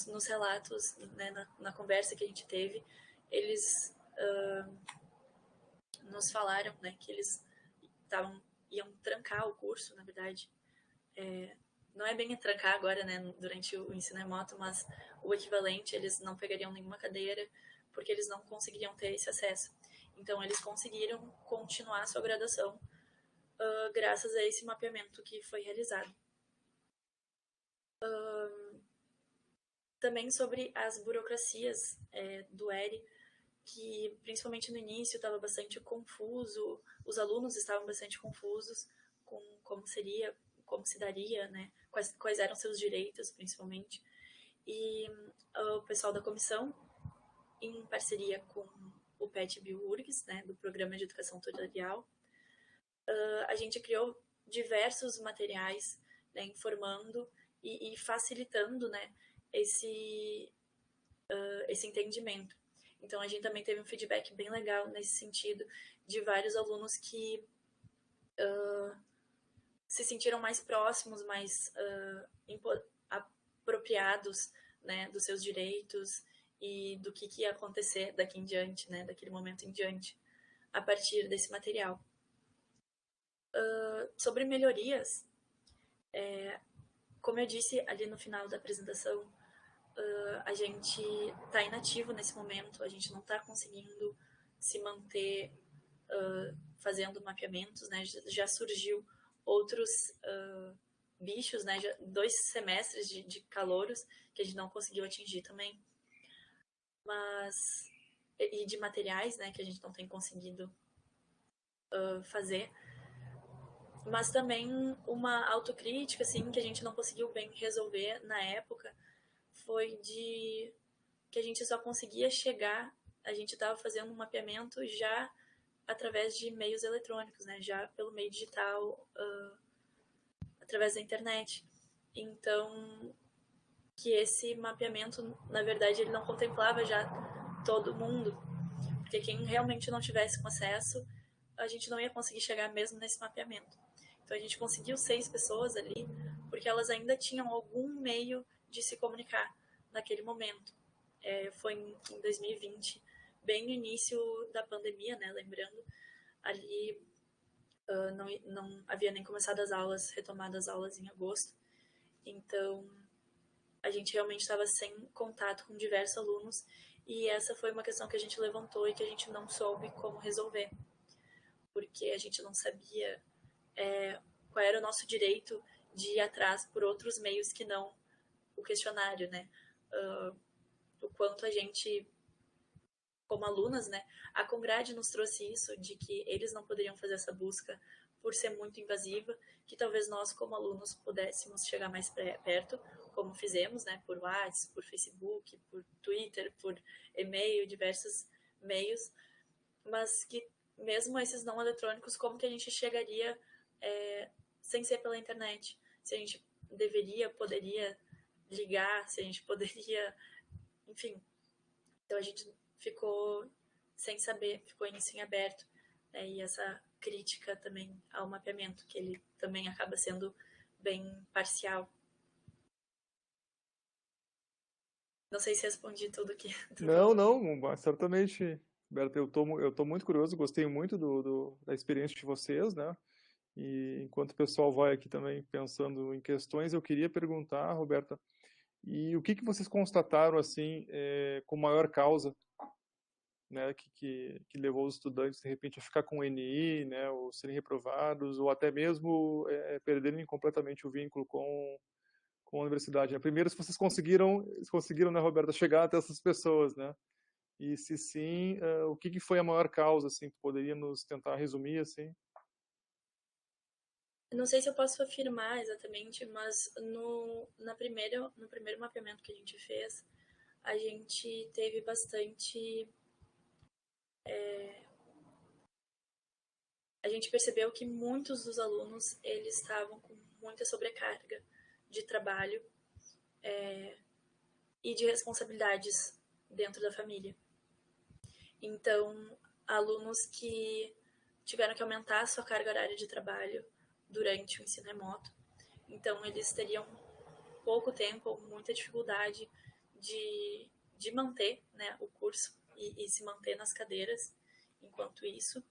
nos relatos, né, na conversa que a gente teve, eles nos falaram, né, que eles iam trancar o curso, na verdade. Não é bem trancar agora, né, durante o ensino remoto, mas o equivalente, eles não pegariam nenhuma cadeira, porque eles não conseguiriam ter esse acesso. Então, eles conseguiram continuar a sua graduação graças a esse mapeamento que foi realizado. Também sobre as burocracias do ERE, que principalmente no início estava bastante confuso, os alunos estavam bastante confusos com como seria, como se daria, né, quais eram seus direitos, principalmente. E o pessoal da comissão, em parceria com o PET BioURGS, né, do Programa de Educação Tutorial, a gente criou diversos materiais, né, informando e facilitando, né, esse entendimento. Então, a gente também teve um feedback bem legal nesse sentido, de vários alunos que se sentiram mais próximos, mais apropriados, né, dos seus direitos e do que ia acontecer daqui em diante, né, daquele momento em diante, a partir desse material. Sobre melhorias, como eu disse ali no final da apresentação, a gente está inativo nesse momento, a gente não está conseguindo se manter fazendo mapeamentos, né? Já surgiu outros bichos, né? 2 semestres de calouros que a gente não conseguiu atingir também, mas e de materiais, né? Que a gente não tem conseguido fazer, mas também uma autocrítica, assim, que a gente não conseguiu bem resolver na época, foi de que a gente só conseguia chegar, a gente estava fazendo um mapeamento já através de meios eletrônicos, né? Já pelo meio digital, através da internet. Então, que esse mapeamento, na verdade, ele não contemplava já todo mundo, porque quem realmente não tivesse com acesso, a gente não ia conseguir chegar mesmo nesse mapeamento. Então, a gente conseguiu 6 pessoas ali, porque elas ainda tinham algum meio de se comunicar naquele momento. Foi em 2020, bem no início da pandemia, né? Lembrando, ali não havia nem começado as aulas, retomado as aulas em agosto. Então, a gente realmente estava sem contato com diversos alunos e essa foi uma questão que a gente levantou e que a gente não soube como resolver, porque a gente não sabia qual era o nosso direito de ir atrás por outros meios que não o questionário, né? O quanto a gente, como alunas, né? A Congrade nos trouxe isso, de que eles não poderiam fazer essa busca por ser muito invasiva, que talvez nós, como alunos, pudéssemos chegar mais perto, como fizemos, né? Por WhatsApp, por Facebook, por Twitter, por e-mail, diversos meios, mas que mesmo esses não eletrônicos, como que a gente chegaria sem ser pela internet? Se a gente poderia ligar, se a gente poderia, enfim. Então a gente ficou sem saber, ficou isso em aberto. né, e essa crítica também ao mapeamento, que ele também acaba sendo bem parcial. Não sei se respondi tudo aqui. Não, mas certamente, Berta, eu tô muito curioso, gostei muito da experiência de vocês, né? E enquanto o pessoal vai aqui também pensando em questões, eu queria perguntar, Roberta, e o que vocês constataram, assim, com maior causa, né, que levou os estudantes, de repente, a ficar com o NI, né, ou serem reprovados, ou até mesmo perderem completamente o vínculo com a universidade, né? Primeiro, se vocês conseguiram, né, Roberta, chegar até essas pessoas, né? E se sim, o que foi a maior causa, assim, que poderia nos tentar resumir, assim? Não sei se eu posso afirmar exatamente, mas no primeiro mapeamento que a gente fez, a gente teve bastante... a gente percebeu que muitos dos alunos, eles estavam com muita sobrecarga de trabalho e de responsabilidades dentro da família. Então, alunos que tiveram que aumentar a sua carga horária de trabalho durante o ensino remoto. Então, eles teriam pouco tempo ou muita dificuldade de manter, né, o curso e se manter nas cadeiras enquanto isso.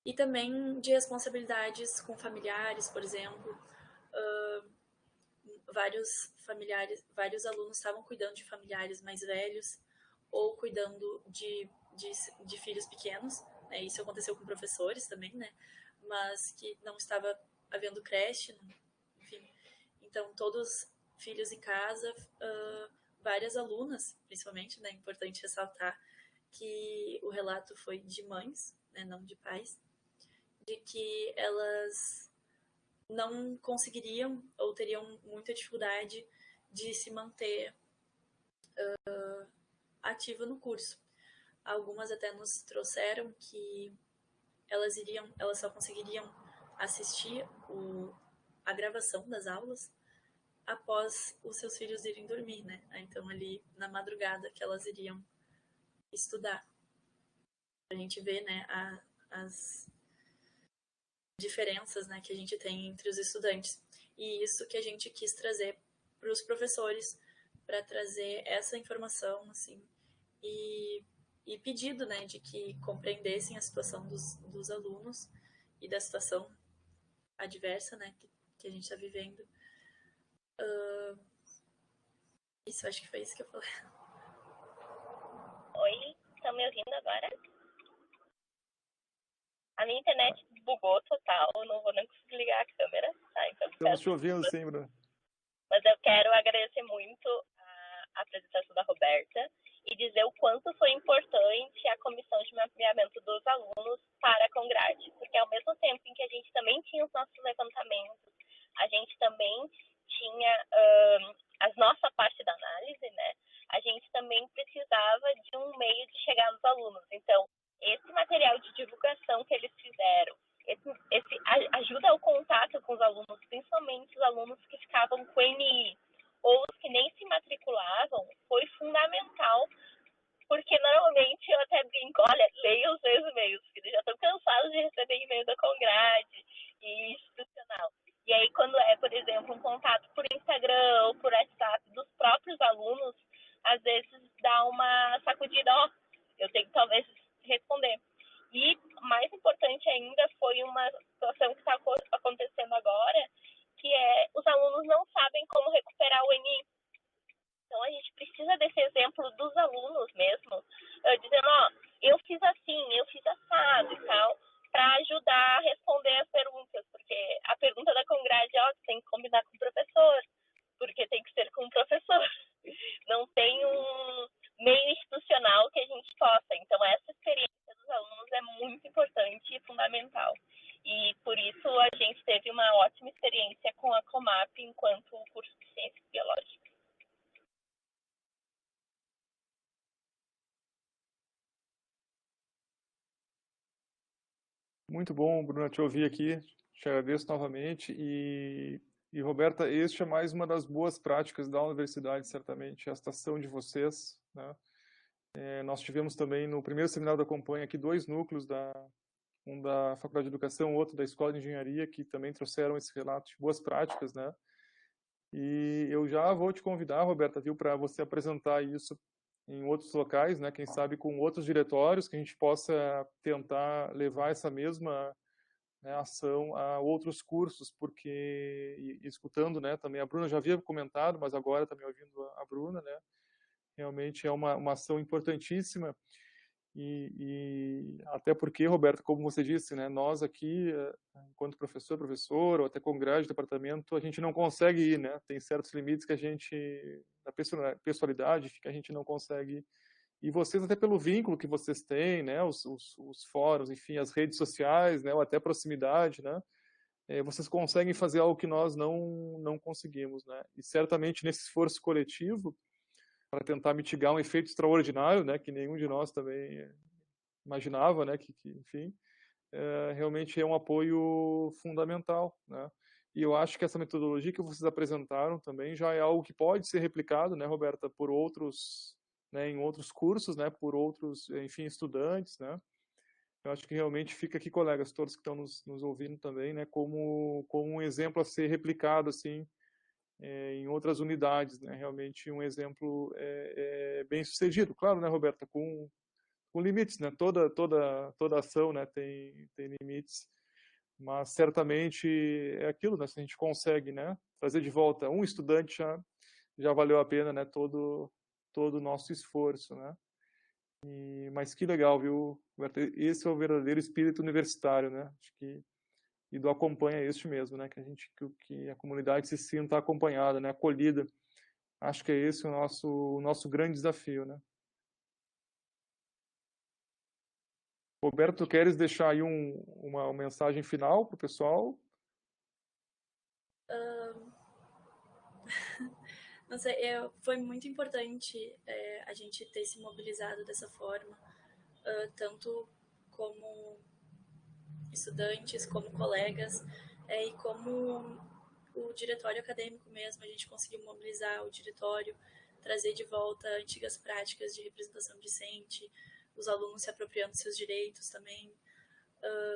E também de responsabilidades com familiares, por exemplo. Vários alunos estavam cuidando de familiares mais velhos ou cuidando de filhos pequenos, né? Isso aconteceu com professores também, né? Mas que não estava havendo creche, enfim. Então, todos filhos em casa, várias alunas, principalmente, né? É importante ressaltar que o relato foi de mães, né? Não de pais, de que elas não conseguiriam ou teriam muita dificuldade de se manter ativa no curso. Algumas até nos trouxeram que elas só conseguiriam assistir a gravação das aulas após os seus filhos irem dormir, né? Então ali na madrugada que elas iriam estudar. A gente vê, né, as diferenças, né, que a gente tem entre os estudantes. E isso que a gente quis trazer para os professores, para trazer essa informação, assim, e pedido, né, de que compreendessem a situação dos alunos e da situação adversa, né, que a gente está vivendo. Isso, acho que foi isso que eu falei. Oi, estão me ouvindo agora? A minha internet bugou total, não vou nem conseguir ligar a câmera, tá? Então, Estamos te ouvindo, sim, Bruno. Mas eu quero agradecer muito a apresentação da Roberta e dizer o quanto foi importante a comissão de mapeamento dos alunos para a Congrade, porque ao mesmo tempo em que a gente também tinha os nossos levantamentos, a gente também tinha a nossa parte da análise, né? A gente também precisava de um meio de chegar nos alunos. Então, esse material de divulgação que eles fizeram, esse ajuda ao contato com os alunos, principalmente os alunos que ficavam com NI ou os que nem se matriculavam, foi fundamental, porque normalmente eu até brinco, olha, leiam os meus e-mails, porque eles já estão cansados de receber e-mail da Congrade e institucional. E aí, quando é, por exemplo, um contato por Instagram ou por WhatsApp dos próprios alunos, às vezes dá uma sacudida, ó, eu tenho que talvez responder. E mais importante ainda foi uma situação que está acontecendo agora, que é os alunos não sabem como recuperar o ENI. Então a gente precisa desse exemplo dos alunos mesmo, dizendo, ó, eu fiz assim, eu fiz assado e tal, para ajudar a responder as perguntas, porque a pergunta da Congrade, ó, tem que combinar com o professor, porque tem que ser com o professor. Não tem um meio institucional que a gente possa. Então, essa experiência dos alunos é muito importante e fundamental. E, por isso, a gente teve uma ótima experiência com a Comap enquanto curso de Ciências Biológicas. Muito bom, Bruna, te ouvir aqui. Te agradeço novamente. E, Roberta, este é mais uma das boas práticas da universidade, certamente, a estação de vocês, né? Nós tivemos também no primeiro seminário da Acompanha aqui 2 núcleos, um da Faculdade de Educação, outro da Escola de Engenharia, que também trouxeram esse relato de boas práticas, né? E eu já vou te convidar, Roberta, viu, para você apresentar isso em outros locais, né? Quem sabe com outros diretórios, que a gente possa tentar levar essa mesma, né, ação a outros cursos, porque escutando, né, também a Bruna já havia comentado, mas agora também ouvindo a Bruna, né, realmente é uma ação importantíssima e até porque, Roberto, como você disse, né, nós aqui, enquanto professor, ou até com grade de departamento, a gente não consegue ir, né, tem certos limites que a gente, da pessoalidade, que a gente não consegue. E vocês, até pelo vínculo que vocês têm, né, os fóruns, enfim, as redes sociais, né, ou até proximidade, né, vocês conseguem fazer algo que nós não conseguimos, né. E certamente nesse esforço coletivo, para tentar mitigar um efeito extraordinário, né, que nenhum de nós também imaginava, né, que enfim, realmente é um apoio fundamental, né. E eu acho que essa metodologia que vocês apresentaram também já é algo que pode ser replicado, né, Roberta, por outros, né, em outros cursos, né, por outros, enfim, estudantes, né. Eu acho que realmente fica aqui, colegas, todos que estão nos ouvindo também, né, como um exemplo a ser replicado, assim, em outras unidades, né, realmente um exemplo bem sucedido, claro, né, Roberta, com limites, né, toda ação, né, tem limites, mas certamente é aquilo, né, se a gente consegue, né, trazer de volta um estudante já valeu a pena, né, todo o nosso esforço, né. Mas que legal, viu, Roberta? Esse é o verdadeiro espírito universitário, né? Acho que e do acompanha é este mesmo, né? Que a comunidade se sinta acompanhada, né? Acolhida. Acho que é esse o nosso grande desafio, né? Roberto, queres deixar aí uma mensagem final para o pessoal? Não sei, foi muito importante a gente ter se mobilizado dessa forma, tanto como estudantes, como colegas, e como o diretório acadêmico mesmo, a gente conseguiu mobilizar o diretório, trazer de volta antigas práticas de representação discente, os alunos se apropriando dos seus direitos também.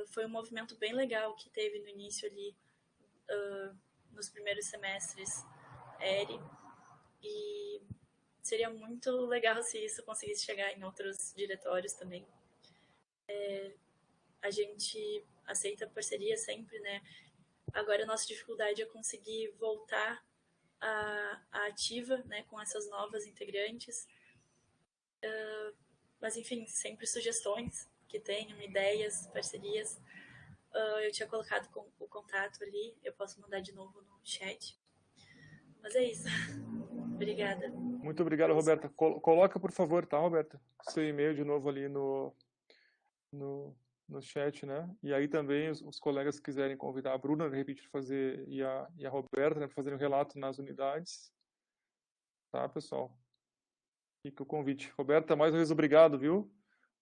Foi um movimento bem legal que teve no início ali, nos primeiros semestres, e seria muito legal se isso conseguisse chegar em outros diretórios também. A gente aceita parceria sempre, né? Agora a nossa dificuldade é conseguir voltar à ativa, né, com essas novas integrantes. Mas enfim, sempre sugestões que tenham, ideias, parcerias. Eu tinha colocado o contato ali, eu posso mandar de novo no chat. Mas é isso. Obrigada. Muito obrigado, Roberta. Coloca, por favor, tá, Roberta? Seu e-mail de novo ali no chat, né? E aí também os colegas que quiserem convidar a Bruna, de repente, fazer, e a Roberta, né, para fazerem um relato nas unidades. Tá, pessoal? Fica o convite. Roberta, mais uma vez, obrigado, viu?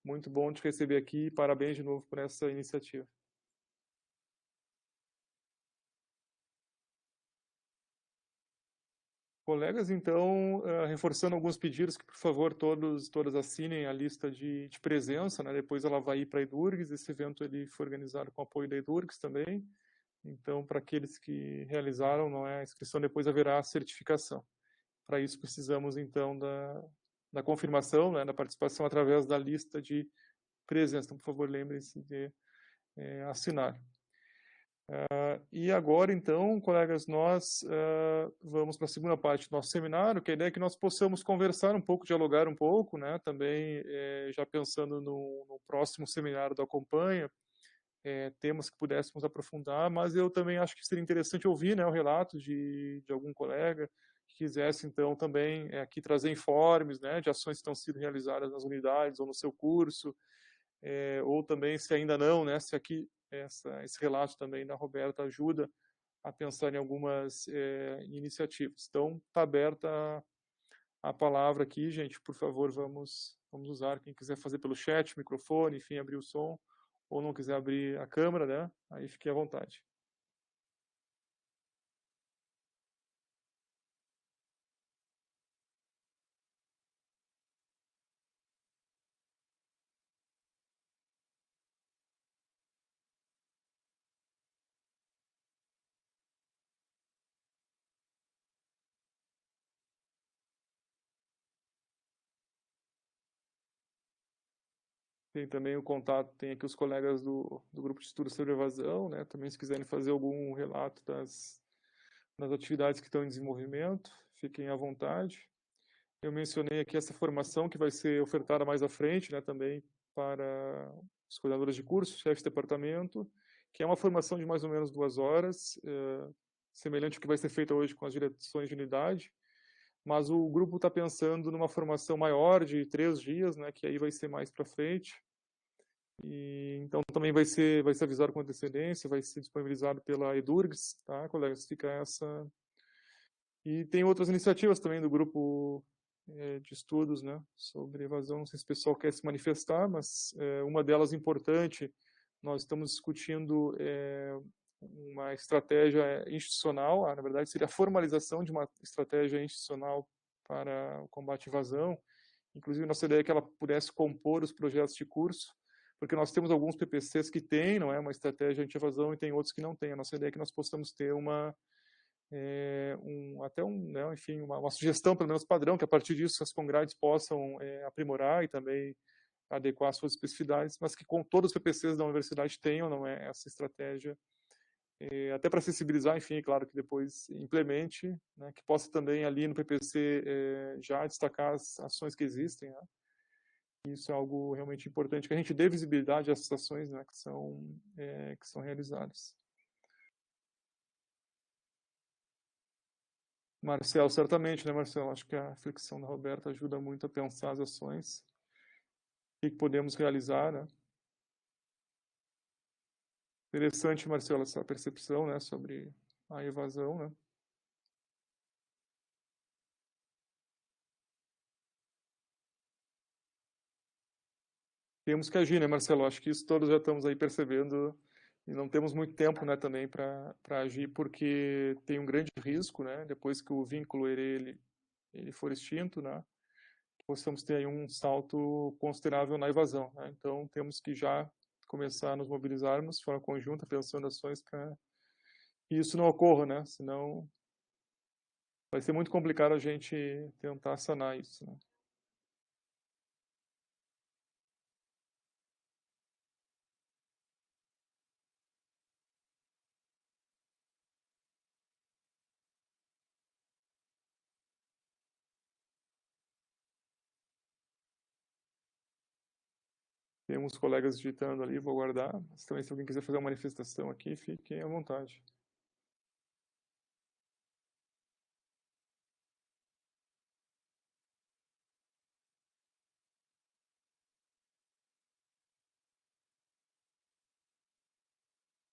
Muito bom te receber aqui e parabéns de novo por essa iniciativa. Colegas, então, reforçando alguns pedidos que, por favor, todas assinem a lista de presença, né? Depois ela vai ir para a Edurgs, esse evento ele foi organizado com apoio da Edurgs também, então, para aqueles que realizaram, não é, a inscrição, depois haverá a certificação. Para isso, precisamos, então, da confirmação, né, da participação através da lista de presença. Então, por favor, lembrem-se de assinar. E agora, então, colegas, nós vamos para a segunda parte do nosso seminário, que a ideia é que nós possamos conversar um pouco, dialogar um pouco, né, também já pensando no próximo seminário do Acompanha, temas que pudéssemos aprofundar, mas eu também acho que seria interessante ouvir, né, o relato de algum colega que quisesse, então, também aqui trazer informes, né, de ações que estão sendo realizadas nas unidades ou no seu curso, ou também, se ainda não, né, se aqui esse relato também da Roberta ajuda a pensar em algumas iniciativas. Então, está aberta a palavra aqui, gente, por favor, vamos usar, quem quiser fazer pelo chat, microfone, enfim, abrir o som, ou não quiser abrir a câmera, né, aí fique à vontade. Tem também o contato, tem aqui os colegas do grupo de estudo sobre evasão, né? Também se quiserem fazer algum relato das atividades que estão em desenvolvimento, fiquem à vontade. Eu mencionei aqui essa formação que vai ser ofertada mais à frente, né, também para os coordenadores de curso, chefes de departamento, que é uma formação de mais ou menos 2 horas, semelhante ao que vai ser feito hoje com as direções de unidade, mas o grupo está pensando numa formação maior de 3 dias, né, que aí vai ser mais para frente. E então também vai ser avisado com antecedência, vai ser disponibilizado pela Edurgs, tá, colegas? Fica essa. E tem outras iniciativas também do grupo de estudos, né, sobre evasão. Não sei se o pessoal quer se manifestar, mas uma delas importante, nós estamos discutindo uma estratégia institucional, na verdade seria a formalização de uma estratégia institucional para o combate à evasão. Inclusive, nossa ideia é que ela pudesse compor os projetos de curso, porque nós temos alguns PPCs que têm, não é, uma estratégia anti-evasão e tem outros que não têm. A nossa ideia é que nós possamos ter né, enfim, uma sugestão, pelo menos padrão, que a partir disso as congrades possam aprimorar e também adequar suas especificidades, mas que com todos os PPCs da universidade tenham, não é, essa estratégia, até para sensibilizar, enfim, claro que depois implemente, né, que possa também ali no PPC já destacar as ações que existem, né? Isso é algo realmente importante, que a gente dê visibilidade às ações, né, que são realizadas. Marcelo, certamente, né, Marcelo? Acho que a reflexão da Roberta ajuda muito a pensar as ações, o que podemos realizar, né? Interessante, Marcelo, essa percepção, né, sobre a evasão, né? Temos que agir, né, Marcelo? Acho que isso todos já estamos aí percebendo e não temos muito tempo, né, também para agir, porque tem um grande risco, né, depois que o vínculo ele for extinto, né, possamos ter aí um salto considerável na evasão, né? Então temos que já começar a nos mobilizarmos de forma conjunta, pensando ações para que isso não ocorra, né? Senão vai ser muito complicado a gente tentar sanar isso, né? Temos colegas digitando ali, vou aguardar. Mas também, se alguém quiser fazer uma manifestação aqui, fiquem à vontade.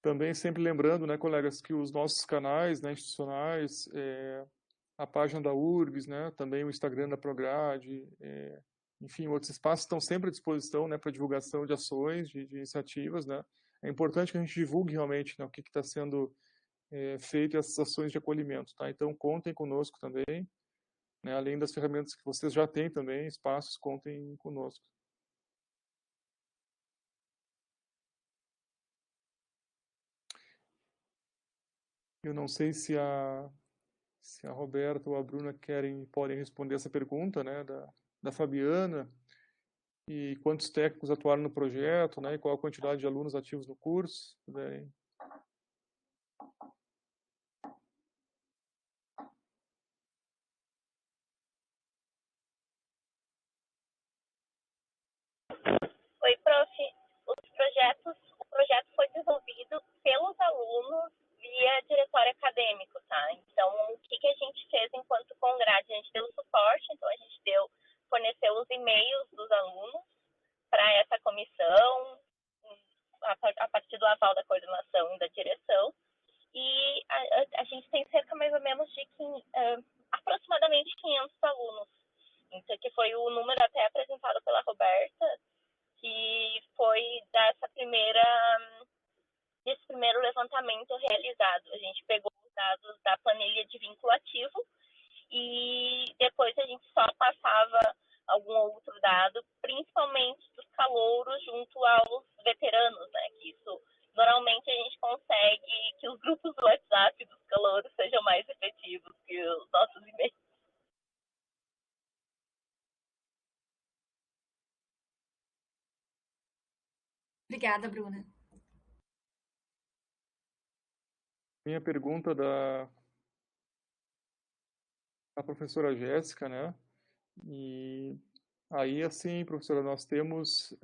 Também sempre lembrando, né, colegas, que os nossos canais, né, institucionais, a página da URGS, né, também o Instagram da Prograde, enfim, outros espaços estão sempre à disposição, né, para divulgação de ações, de iniciativas, né. É importante que a gente divulgue realmente, né, o que está sendo feito e essas ações de acolhimento, tá? Então contem conosco também, né, além das ferramentas que vocês já têm também, espaços, contem conosco. Eu não sei se a Roberta ou a Bruna podem responder essa pergunta, né, da Fabiana, e quantos técnicos atuaram no projeto, né, e qual a quantidade de alunos ativos no curso. Puderem. Oi, prof. O projeto foi desenvolvido pelos alunos via diretório acadêmico, tá? Então, o que a gente fez enquanto Congrade? A gente deu suporte, então a gente forneceu os e-mails dos alunos para essa comissão, a partir do aval da coordenação e da direção, e a gente tem cerca mais ou menos de aproximadamente 500 alunos, então, que foi o número até apresentado pela Roberta, que foi desse primeiro levantamento realizado. A gente pegou os dados da planilha de vínculo ativo e depois a gente só passava algum outro dado, principalmente dos calouros junto aos veteranos, né? Que isso, normalmente a gente consegue que os grupos do WhatsApp dos calouros sejam mais efetivos que os nossos e-mails. Obrigada, Bruna. Minha pergunta da professora Jéssica, né? E aí, assim, professora, nós temos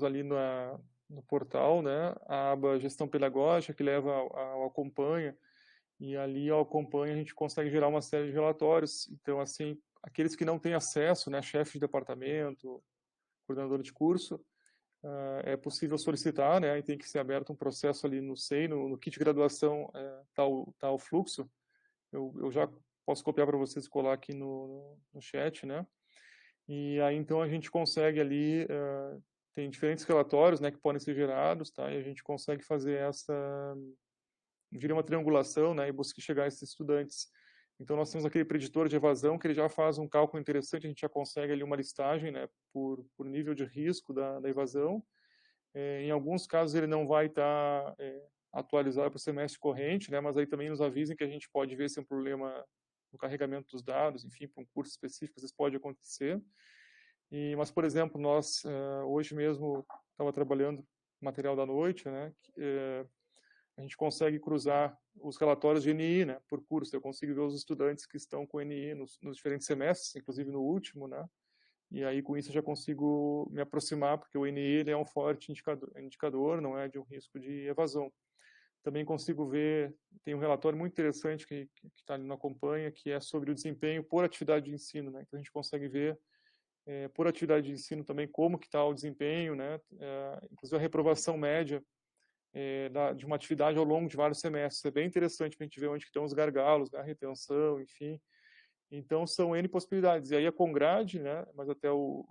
ali no portal, né, a aba Gestão Pedagógica, que leva ao Acompanha, e ali ao Acompanha a gente consegue gerar uma série de relatórios. Então, assim, aqueles que não têm acesso, né, chefe de departamento, coordenador de curso, é possível solicitar, né, e tem que ser aberto um processo ali no SEI, no kit de graduação, tá o fluxo. Eu já posso copiar para vocês e colar aqui no chat, né? E aí, então, a gente consegue ali, tem diferentes relatórios, né, que podem ser gerados, tá? E a gente consegue fazer diria uma triangulação, né, e buscar chegar a esses estudantes. Então, nós temos aquele preditor de evasão, que ele já faz um cálculo interessante, a gente já consegue ali uma listagem, né, por nível de risco da evasão. Em alguns casos, ele não vai estar atualizado para o semestre corrente, né, mas aí também nos avisem que a gente pode ver se é um problema no carregamento dos dados, enfim, para um curso específico, isso pode acontecer. Mas, por exemplo, nós hoje mesmo estava trabalhando material da noite, né? A gente consegue cruzar os relatórios de NI, né, por curso. Eu consigo ver os estudantes que estão com NI nos diferentes semestres, inclusive no último, né? E aí com isso eu já consigo me aproximar, porque o NI ele é um forte indicador, não é de um risco de evasão. Também consigo ver, tem um relatório muito interessante que está ali no Acompanha, que é sobre o desempenho por atividade de ensino, né? Então a gente consegue ver por atividade de ensino também como que está o desempenho, né? Inclusive a reprovação média de uma atividade ao longo de vários semestres. É bem interessante para a gente ver onde estão os gargalos, né? A retenção, enfim. Então são N possibilidades. E aí a Congrade, né? Mas até o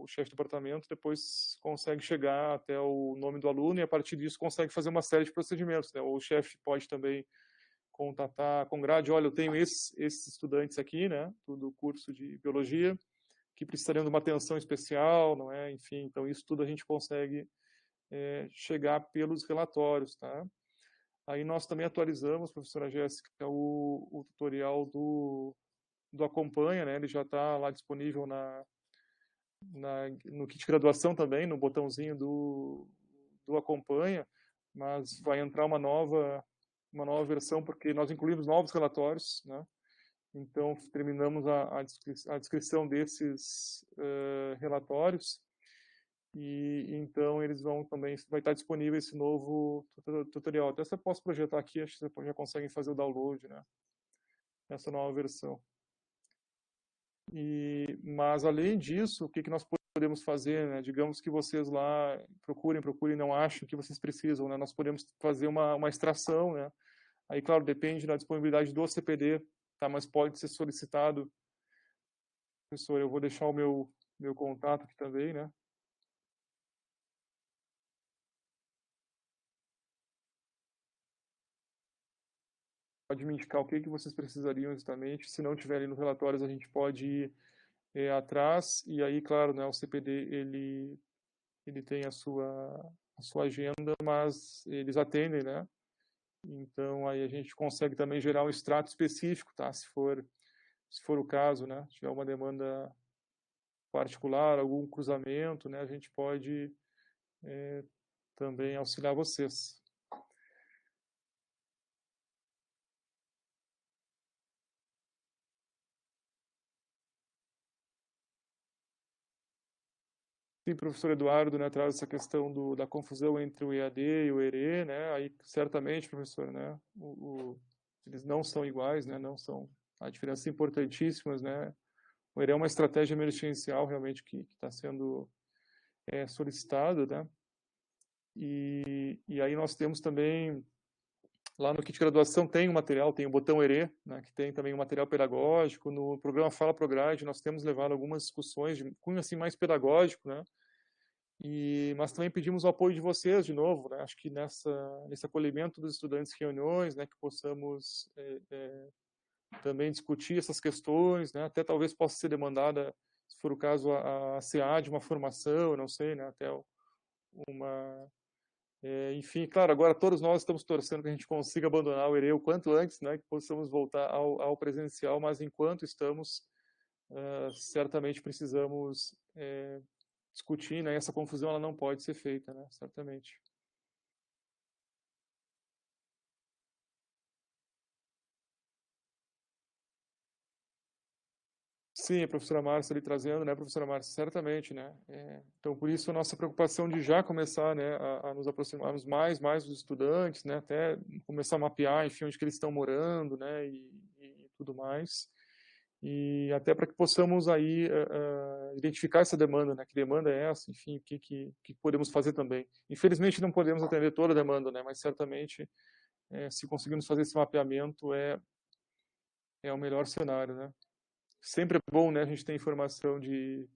chefe de departamento depois consegue chegar até o nome do aluno e a partir disso consegue fazer uma série de procedimentos, né? Ou o chefe pode também contatar a Congrade, olha, eu tenho esses estudantes aqui, né? Do curso de biologia que precisariam de uma atenção especial, não é? Enfim, então isso tudo a gente consegue chegar pelos relatórios, tá? Aí nós também atualizamos, professora Jéssica, o tutorial do Acompanha, né? Ele já está lá disponível no kit de graduação também, no botãozinho do Acompanha, mas vai entrar uma nova versão porque nós incluímos novos relatórios, né? Então terminamos a descrição desses relatórios e então eles vão também, vai estar disponível esse novo tutorial. Até você posso projetar aqui, acho que você já consegue fazer o download, né? Essa nova versão. Mas além disso, o que nós podemos fazer, né? Digamos que vocês lá procurem, não achem que vocês precisam, né? Nós podemos fazer uma extração, né? Aí, claro, depende da disponibilidade do CPD, tá? Mas pode ser solicitado. Professor, eu vou deixar o meu contato aqui também, né? Pode me indicar o que vocês precisariam exatamente. Se não tiverem no relatórios, a gente pode ir atrás. E aí, claro, né, o CPD ele tem a sua agenda, mas eles atendem, né? Então aí a gente consegue também gerar um extrato específico, tá? Se for o caso, né? Se tiver uma demanda particular, algum cruzamento, né? A gente pode também auxiliar vocês. Sim, professor Eduardo, né, traz essa questão da confusão entre o EAD e o ERE, né? Aí certamente, professor, né, eles não são iguais, né? Não são, há diferenças importantíssimas, né? O ERE é uma estratégia emergencial realmente que está sendo solicitada, né? E aí nós temos também lá no kit de graduação tem um material, tem o botão ERE, né, que tem também um material pedagógico. No programa Fala Prograde nós temos levado algumas discussões de cunho assim mais pedagógico, né? Mas também pedimos o apoio de vocês de novo, né? Acho que nesse acolhimento dos estudantes em reuniões, né, que possamos também discutir essas questões, né? Até talvez possa ser demandada, se for o caso, a SEAD, uma formação, eu não sei, né? Até uma enfim, claro, agora todos nós estamos torcendo que a gente consiga abandonar o ERE o quanto antes, né, que possamos voltar ao presencial, mas enquanto estamos, certamente precisamos discutir, né? Essa confusão ela não pode ser feita, né? Certamente. Sim, a professora Márcia ali trazendo, né, professora Márcia, certamente, né? Então, por isso a nossa preocupação de já começar, né, a nos aproximarmos mais dos estudantes, né, até começar a mapear, enfim, onde que eles estão morando, né, e tudo mais. E até para que possamos aí identificar essa demanda, né? Que demanda é essa, enfim, o que podemos fazer também. Infelizmente não podemos atender toda a demanda, né? Mas certamente, se conseguirmos fazer esse mapeamento, é o melhor cenário, né? Sempre é bom, né? A gente ter informação de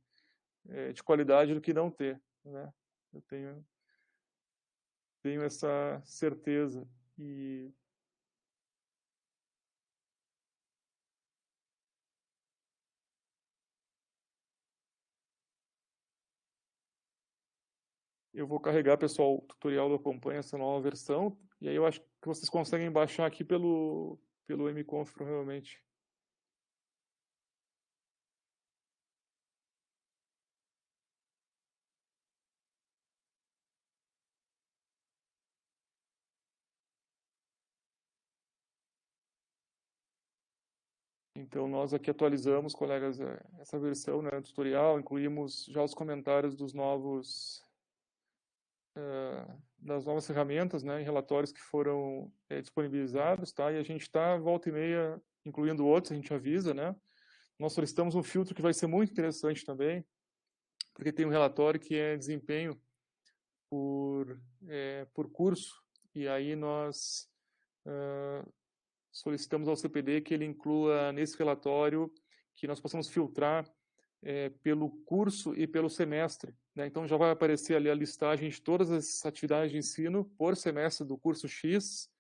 qualidade do que não ter, né? Eu tenho essa certeza e eu vou carregar, pessoal, o tutorial do Acompanha, essa nova versão, e aí eu acho que vocês conseguem baixar aqui pelo mconf, provavelmente. Então, nós aqui atualizamos, colegas, essa versão, né, tutorial, incluímos já os comentários dos das novas ferramentas, né, em relatórios que foram disponibilizados, tá? E a gente está, volta e meia, incluindo outros, a gente avisa, né? Nós solicitamos um filtro que vai ser muito interessante também, porque tem um relatório que é desempenho por curso, e aí nós solicitamos ao CPD que ele inclua nesse relatório que nós possamos filtrar pelo curso e pelo semestre, né? Então já vai aparecer ali a listagem de todas as atividades de ensino por semestre do curso X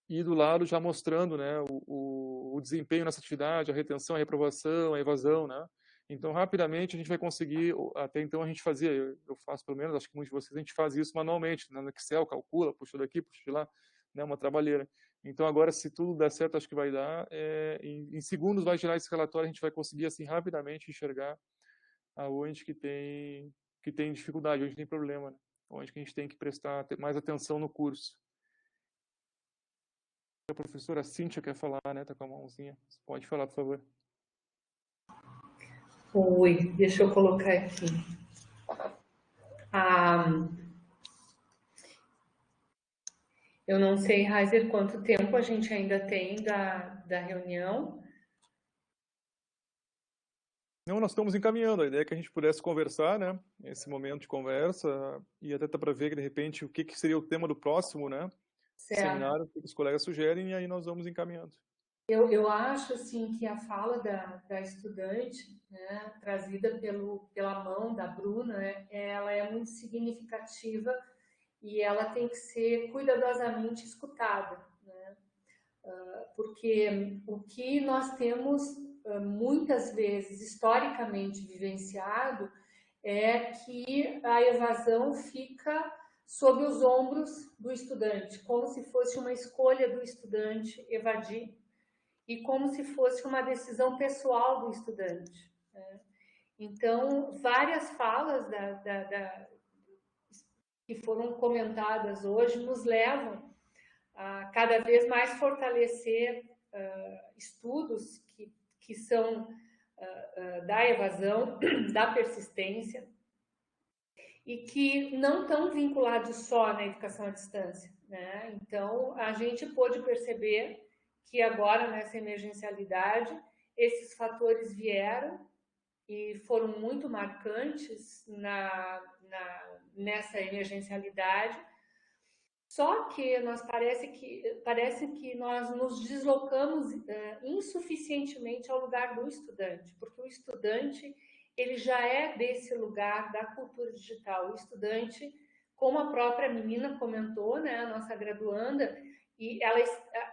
e do lado já mostrando, né, o desempenho nessa atividade, a retenção, a reprovação, a evasão, né? Então rapidamente a gente vai conseguir, até então a gente fazia, eu faço pelo menos, acho que muitos de vocês, a gente faz isso manualmente, né, no Excel, calcula, puxa daqui, puxa de lá, né, uma trabalheira. Então agora, se tudo der certo, acho que vai dar, em segundos vai gerar esse relatório, a gente vai conseguir assim rapidamente enxergar aonde que tem dificuldade, onde tem problema, né? Onde que a gente tem que prestar mais atenção no curso. A professora Cíntia quer falar, né? Tá com a mãozinha. Você pode falar, por favor. Oi, deixa eu colocar aqui. Eu não sei, Raizer, quanto tempo a gente ainda tem da reunião. Não, nós estamos encaminhando. A ideia é que a gente pudesse conversar, né? Esse momento de conversa e até para ver, de repente, o que seria o tema do próximo, né? Certo. Seminário, que os colegas sugerem, e aí nós vamos encaminhando. Eu acho, assim, que a fala da estudante, né, trazida pela mão da Bruna, né, ela é muito significativa e ela tem que ser cuidadosamente escutada, né? Porque o que nós temos muitas vezes historicamente vivenciado é que a evasão fica sob os ombros do estudante, como se fosse uma escolha do estudante evadir e como se fosse uma decisão pessoal do estudante, né? Então, várias falas que foram comentadas hoje nos levam a cada vez mais fortalecer estudos que são da evasão, da persistência, e que não estão vinculados só na educação à distância, né? Então, a gente pôde perceber que agora, nessa emergencialidade, esses fatores vieram e foram muito marcantes nessa emergencialidade. Só que parece que nós nos deslocamos insuficientemente ao lugar do estudante, porque o estudante ele já é desse lugar da cultura digital. O estudante, como a própria menina comentou, né, a nossa graduanda, e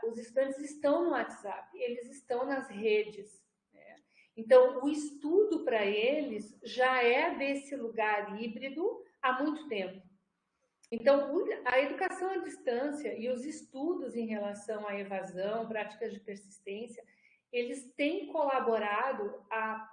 os estudantes estão no WhatsApp, eles estão nas redes, né? Então, o estudo para eles já é desse lugar híbrido há muito tempo. Então, a educação à distância e os estudos em relação à evasão, práticas de persistência, eles têm colaborado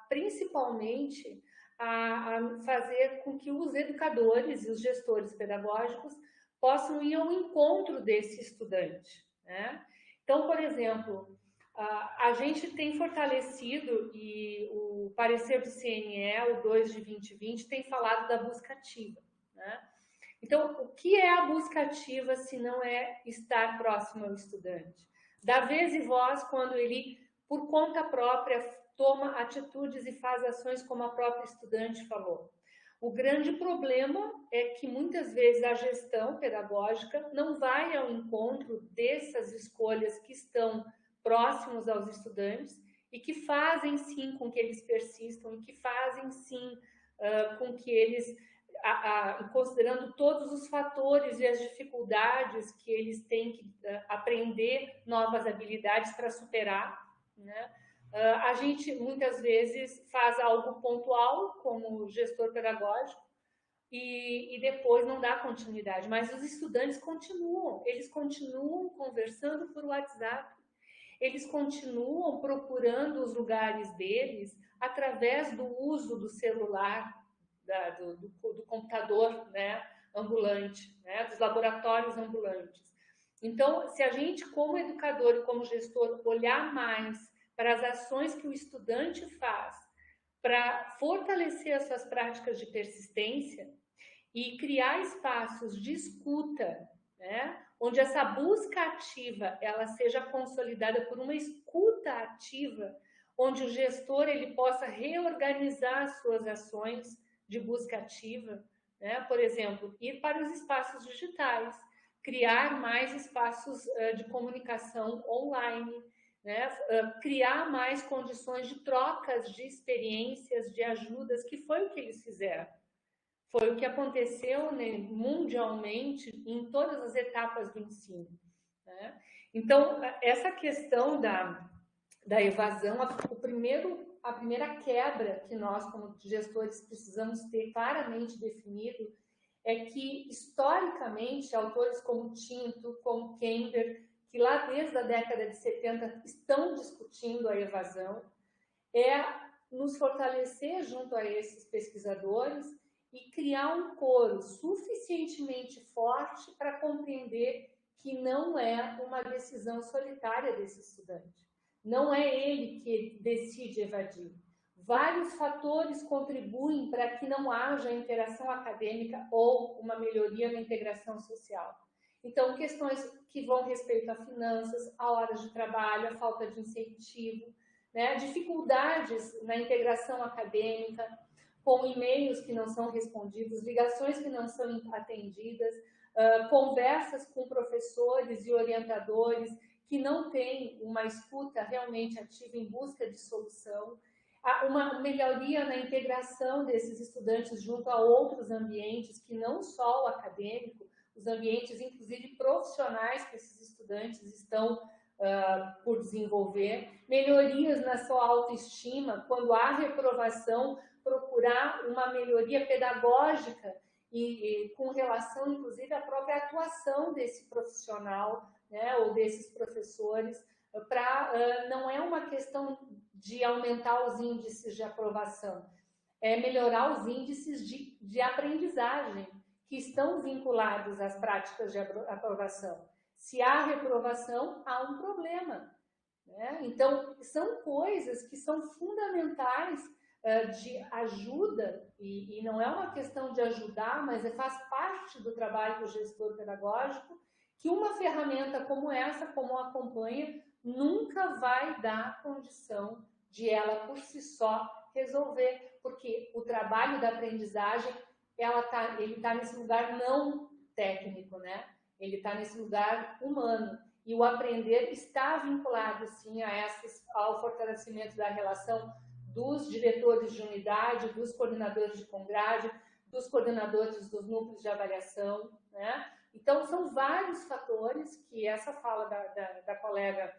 principalmente a fazer com que os educadores e os gestores pedagógicos possam ir ao encontro desse estudante, né? Então, por exemplo, a gente tem fortalecido, e o parecer do CNE, o 2 de 2020, tem falado da busca ativa, né? Então, o que é a busca ativa se não é estar próximo ao estudante? Dar vez e voz quando ele, por conta própria, toma atitudes e faz ações como a própria estudante falou. O grande problema é que muitas vezes a gestão pedagógica não vai ao encontro dessas escolhas que estão próximos aos estudantes e que fazem sim com que eles persistam e que fazem sim com que eles, considerando todos os fatores e as dificuldades que eles têm que aprender novas habilidades para superar, né? A gente muitas vezes faz algo pontual como gestor pedagógico e depois não dá continuidade, mas os estudantes continuam, eles continuam conversando por WhatsApp, eles continuam procurando os lugares deles através do uso do celular, do computador, né, ambulante, né, dos laboratórios ambulantes. Então, se a gente, como educador e como gestor, olhar mais para as ações que o estudante faz para fortalecer as suas práticas de persistência e criar espaços de escuta, né, onde essa busca ativa ela seja consolidada por uma escuta ativa, onde o gestor ele possa reorganizar suas ações de busca ativa, né? Por exemplo, ir para os espaços digitais, criar mais espaços de comunicação online, né? Criar mais condições de trocas de experiências, de ajudas, que foi o que eles fizeram. Foi o que aconteceu, né, mundialmente em todas as etapas do ensino, né? Então, essa questão da evasão, a primeira quebra que nós, como gestores, precisamos ter claramente definido é que, historicamente, autores como Tinto, como Kemper, que lá desde a década de 70 estão discutindo a evasão, é nos fortalecer junto a esses pesquisadores e criar um coro suficientemente forte para compreender que não é uma decisão solitária desse estudante. Não é ele que decide evadir. Vários fatores contribuem para que não haja interação acadêmica ou uma melhoria na integração social. Então, questões que vão respeito a finanças, a horas de trabalho, a falta de incentivo, né, dificuldades na integração acadêmica, com e-mails que não são respondidos, ligações que não são atendidas, conversas com professores e orientadores que não têm uma escuta realmente ativa em busca de solução, uma melhoria na integração desses estudantes junto a outros ambientes, que não só o acadêmico, os ambientes, inclusive profissionais, que esses estudantes estão por desenvolver, melhorias na sua autoestima, quando há reprovação, procurar uma melhoria pedagógica e com relação, inclusive, à própria atuação desse profissional, né, ou desses professores, não é uma questão de aumentar os índices de aprovação, é melhorar os índices de aprendizagem que estão vinculados às práticas de aprovação. Se há reprovação, há um problema, né? Então, são coisas que são fundamentais de ajuda, e não é uma questão de ajudar, mas faz parte do trabalho do gestor pedagógico, que uma ferramenta como essa, como a Acompanha, nunca vai dar condição de ela, por si só, resolver, porque o trabalho da aprendizagem, ele está nesse lugar não técnico, né? Ele está nesse lugar humano. E o aprender está vinculado, sim, ao fortalecimento da relação dos diretores de unidade, dos coordenadores de congrade, dos coordenadores dos núcleos de avaliação, né? Então, são vários fatores que essa fala da colega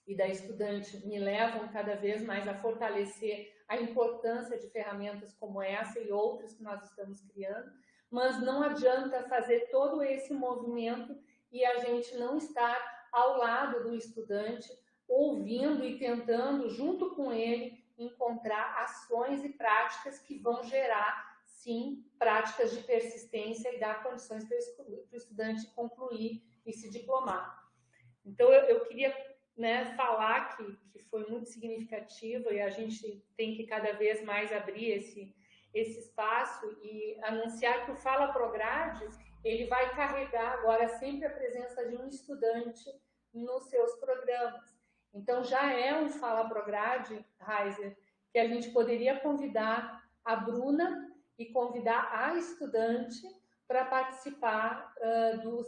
e da estudante me levam cada vez mais a fortalecer a importância de ferramentas como essa e outras que nós estamos criando, mas não adianta fazer todo esse movimento e a gente não estar ao lado do estudante, ouvindo e tentando, junto com ele, encontrar ações e práticas que vão gerar, sim, práticas de persistência e dar condições para o estudante concluir e se diplomar. Então, eu queria, né, falar que foi muito significativo e a gente tem que cada vez mais abrir esse espaço e anunciar que o Fala Progrades, ele vai carregar agora sempre a presença de um estudante nos seus programas. Então, já é um Fala Prograde, Heiser, que a gente poderia convidar a Bruna e convidar a estudante para participar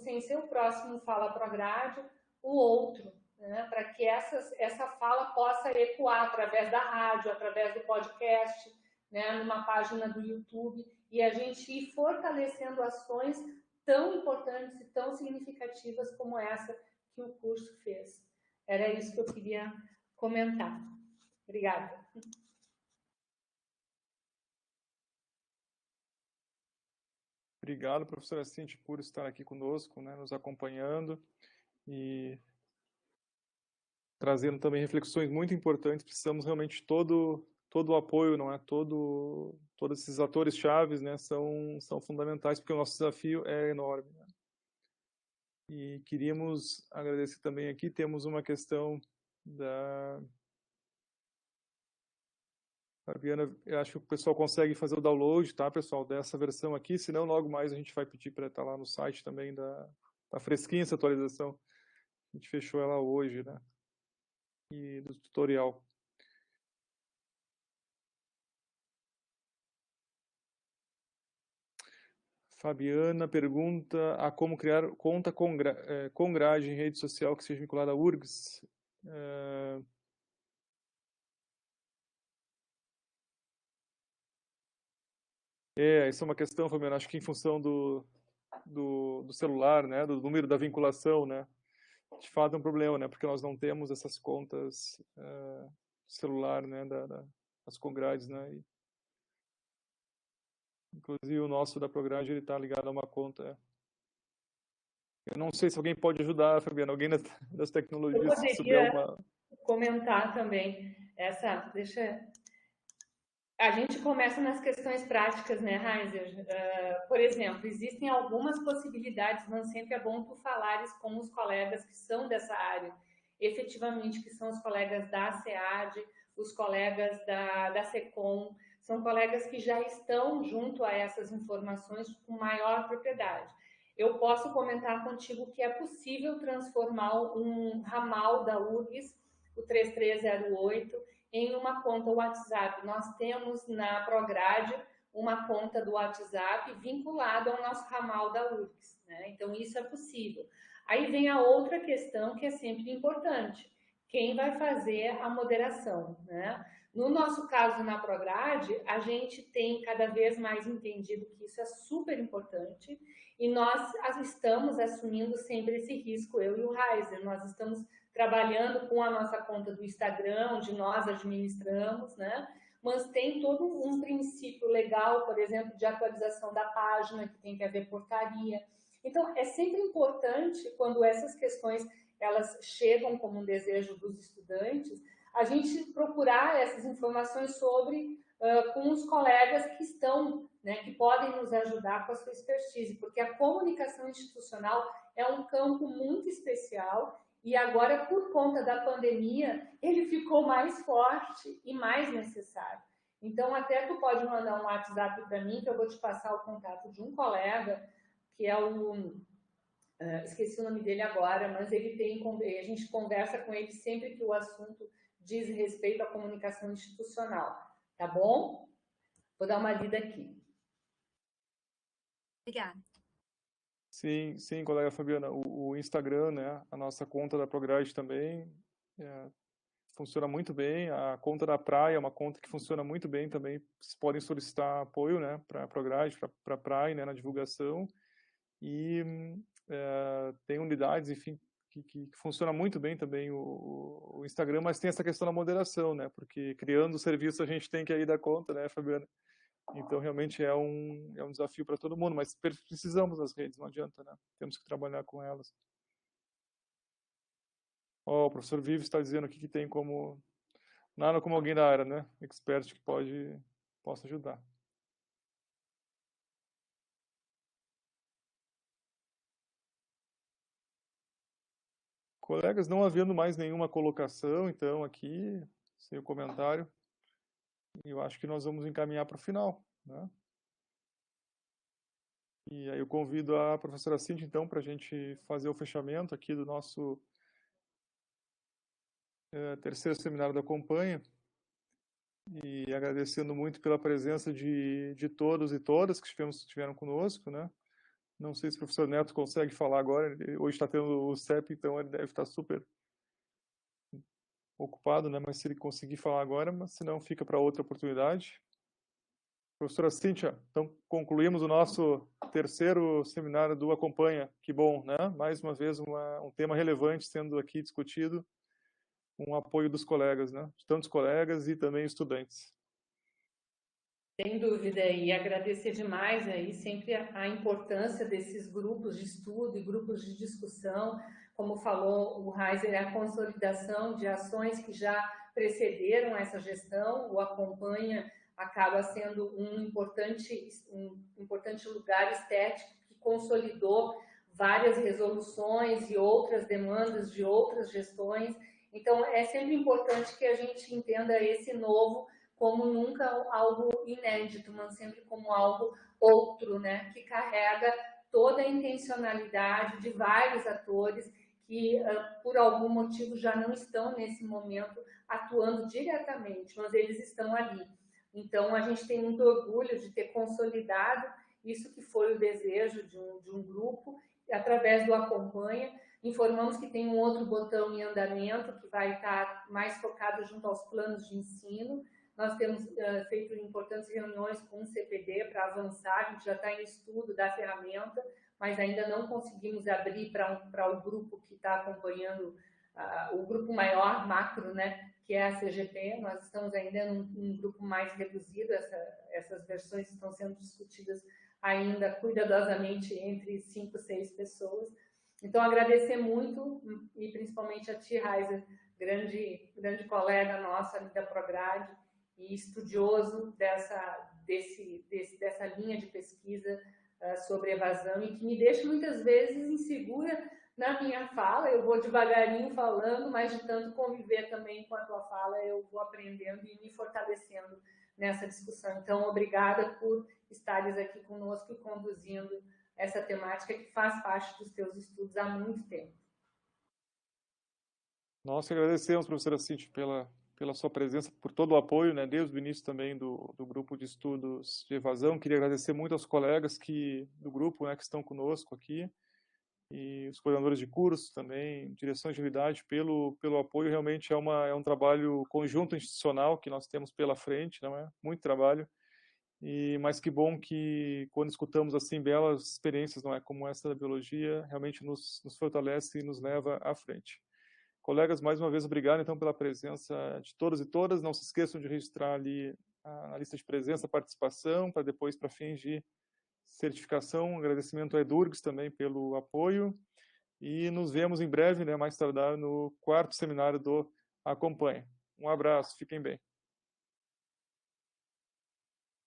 sem ser o próximo Fala Prograde, o outro, né, para que essa fala possa ecoar através da rádio, através do podcast, né, numa página do YouTube, e a gente ir fortalecendo ações tão importantes e tão significativas como essa que o curso fez. Era isso que eu queria comentar. Obrigada. Obrigado, professora Cinti, por estar aqui conosco, né, nos acompanhando e trazendo também reflexões muito importantes. Precisamos realmente todo o apoio, não é? Todos esses atores chaves, né, são fundamentais, porque o nosso desafio é enorme, né? E queríamos agradecer também aqui, temos uma questão da Fabiana, eu acho que o pessoal consegue fazer o download, tá, pessoal, dessa versão aqui, senão logo mais a gente vai pedir para estar lá no site também, tá fresquinha essa atualização. A gente fechou ela hoje, né? E do tutorial. Fabiana pergunta a como criar conta com grade em rede social que seja vinculada à URGS. Isso é uma questão, Fabiana, acho que em função do celular, né, do número da vinculação, né, de fato é um problema, né, porque nós não temos essas contas celular, né, das congrades, né, e, inclusive o nosso da Prograde, ele está ligado a uma conta. Eu não sei se alguém pode ajudar, Fabiana, alguém das tecnologias. Eu poderia comentar também A gente começa nas questões práticas, né, Heiser? Por exemplo, existem algumas possibilidades, mas sempre é bom tu falares com os colegas que são dessa área, efetivamente, que são os colegas da SEAD, os colegas da SECOM, são colegas que já estão junto a essas informações com maior propriedade. Eu posso comentar contigo que é possível transformar um ramal da URGS, o 3308, em uma conta WhatsApp. Nós temos na Prograde uma conta do WhatsApp vinculada ao nosso ramal da URGS, né? Então, isso é possível. Aí vem a outra questão que é sempre importante. Quem vai fazer a moderação, né? No nosso caso, na Prograde, a gente tem cada vez mais entendido que isso é super importante e nós estamos assumindo sempre esse risco, eu e o Heiser. Nós estamos trabalhando com a nossa conta do Instagram, onde nós administramos, né? Mas tem todo um princípio legal, por exemplo, de atualização da página, que tem que haver portaria. Então, é sempre importante, quando essas questões elas chegam como um desejo dos estudantes, a gente procurar essas informações com os colegas que estão, né, que podem nos ajudar com a sua expertise, porque a comunicação institucional é um campo muito especial e agora, por conta da pandemia, ele ficou mais forte e mais necessário. Então, até tu pode mandar um WhatsApp para mim, que eu vou te passar o contato de um colega, que é esqueci o nome dele agora, mas a gente conversa com ele sempre que o assunto diz respeito à comunicação institucional. Tá bom? Vou dar uma lida aqui. Obrigada. Sim, sim, colega Fabiana, o Instagram, né, a nossa conta da Prograde também funciona muito bem. A conta da Praia é uma conta que funciona muito bem também. Vocês podem solicitar apoio, né, para a Prograde, para a Praia, né, na divulgação. E tem unidades, enfim, que funciona muito bem também o Instagram, mas tem essa questão da moderação, né, porque criando o serviço a gente tem que aí dar conta, né, Fabiana? Então, realmente é um desafio para todo mundo, mas precisamos das redes, não adianta, né? Temos que trabalhar com elas. O professor Vives está dizendo aqui que tem como nada como alguém da área, né? Expert que possa ajudar. Colegas, não havendo mais nenhuma colocação, então, aqui, sem o comentário, eu acho que nós vamos encaminhar para o final, né? E aí eu convido a professora Cíntia, então, para a gente fazer o fechamento aqui do nosso terceiro seminário da Acompanha, e agradecendo muito pela presença de todos e todas que estiveram conosco, né? Não sei se o professor Neto consegue falar agora, ele hoje está tendo o CEP, então ele deve estar super ocupado, né? Mas se ele conseguir falar agora, mas se não, fica para outra oportunidade. Professora Cíntia, então concluímos o nosso terceiro seminário do Acompanha. Que bom, né? Mais uma vez um tema relevante sendo aqui discutido, com o apoio dos colegas, né? De tantos colegas e também estudantes. Sem dúvida, e agradecer demais aí sempre a importância desses grupos de estudo e grupos de discussão. Como falou o Reiser, a consolidação de ações que já precederam essa gestão, o Acompanha acaba sendo um importante lugar estético que consolidou várias resoluções e outras demandas de outras gestões. Então, é sempre importante que a gente entenda esse novo como nunca algo inédito, mas sempre como algo outro, né? Que carrega toda a intencionalidade de vários atores que, por algum motivo, já não estão nesse momento atuando diretamente, mas eles estão ali. Então, a gente tem muito orgulho de ter consolidado isso que foi o desejo de um grupo, através do Acompanha. Informamos que tem um outro botão em andamento, que vai estar mais focado junto aos planos de ensino. Nós temos feito importantes reuniões com o CPD para avançar, a gente já está em estudo da ferramenta, mas ainda não conseguimos abrir para o grupo que está acompanhando, o grupo maior, macro, né, que é a CGP. Nós estamos ainda num grupo mais reduzido, essas versões estão sendo discutidas ainda cuidadosamente entre 5, 6 pessoas. Então, agradecer muito, e principalmente a Ti, Reiser, grande colega nossa ali da Prograde, e estudioso dessa linha de pesquisa sobre evasão, e que me deixa muitas vezes insegura na minha fala. Eu vou devagarinho falando, mas de tanto conviver também com a tua fala, eu vou aprendendo e me fortalecendo nessa discussão. Então, obrigada por estares aqui conosco e conduzindo essa temática que faz parte dos teus estudos há muito tempo. Nós que agradecemos, professora Cíntia, pela sua presença, por todo o apoio, né, desde o início também do grupo de estudos de evasão. Queria agradecer muito aos colegas do grupo, né, que estão conosco aqui, e os coordenadores de curso também, direção de unidade, pelo apoio. Realmente é um trabalho conjunto institucional que nós temos pela frente, não é? Muito trabalho. Mas que bom que quando escutamos assim belas experiências, não é, como essa da biologia, realmente nos fortalece e nos leva à frente. Colegas, mais uma vez, obrigado, então, pela presença de todos e todas. Não se esqueçam de registrar ali na lista de presença a participação, para depois, para fins de certificação. Agradecimento à Edurgs também pelo apoio. E nos vemos em breve, né, mais tardar, no 4º seminário do Acompanha. Um abraço, fiquem bem.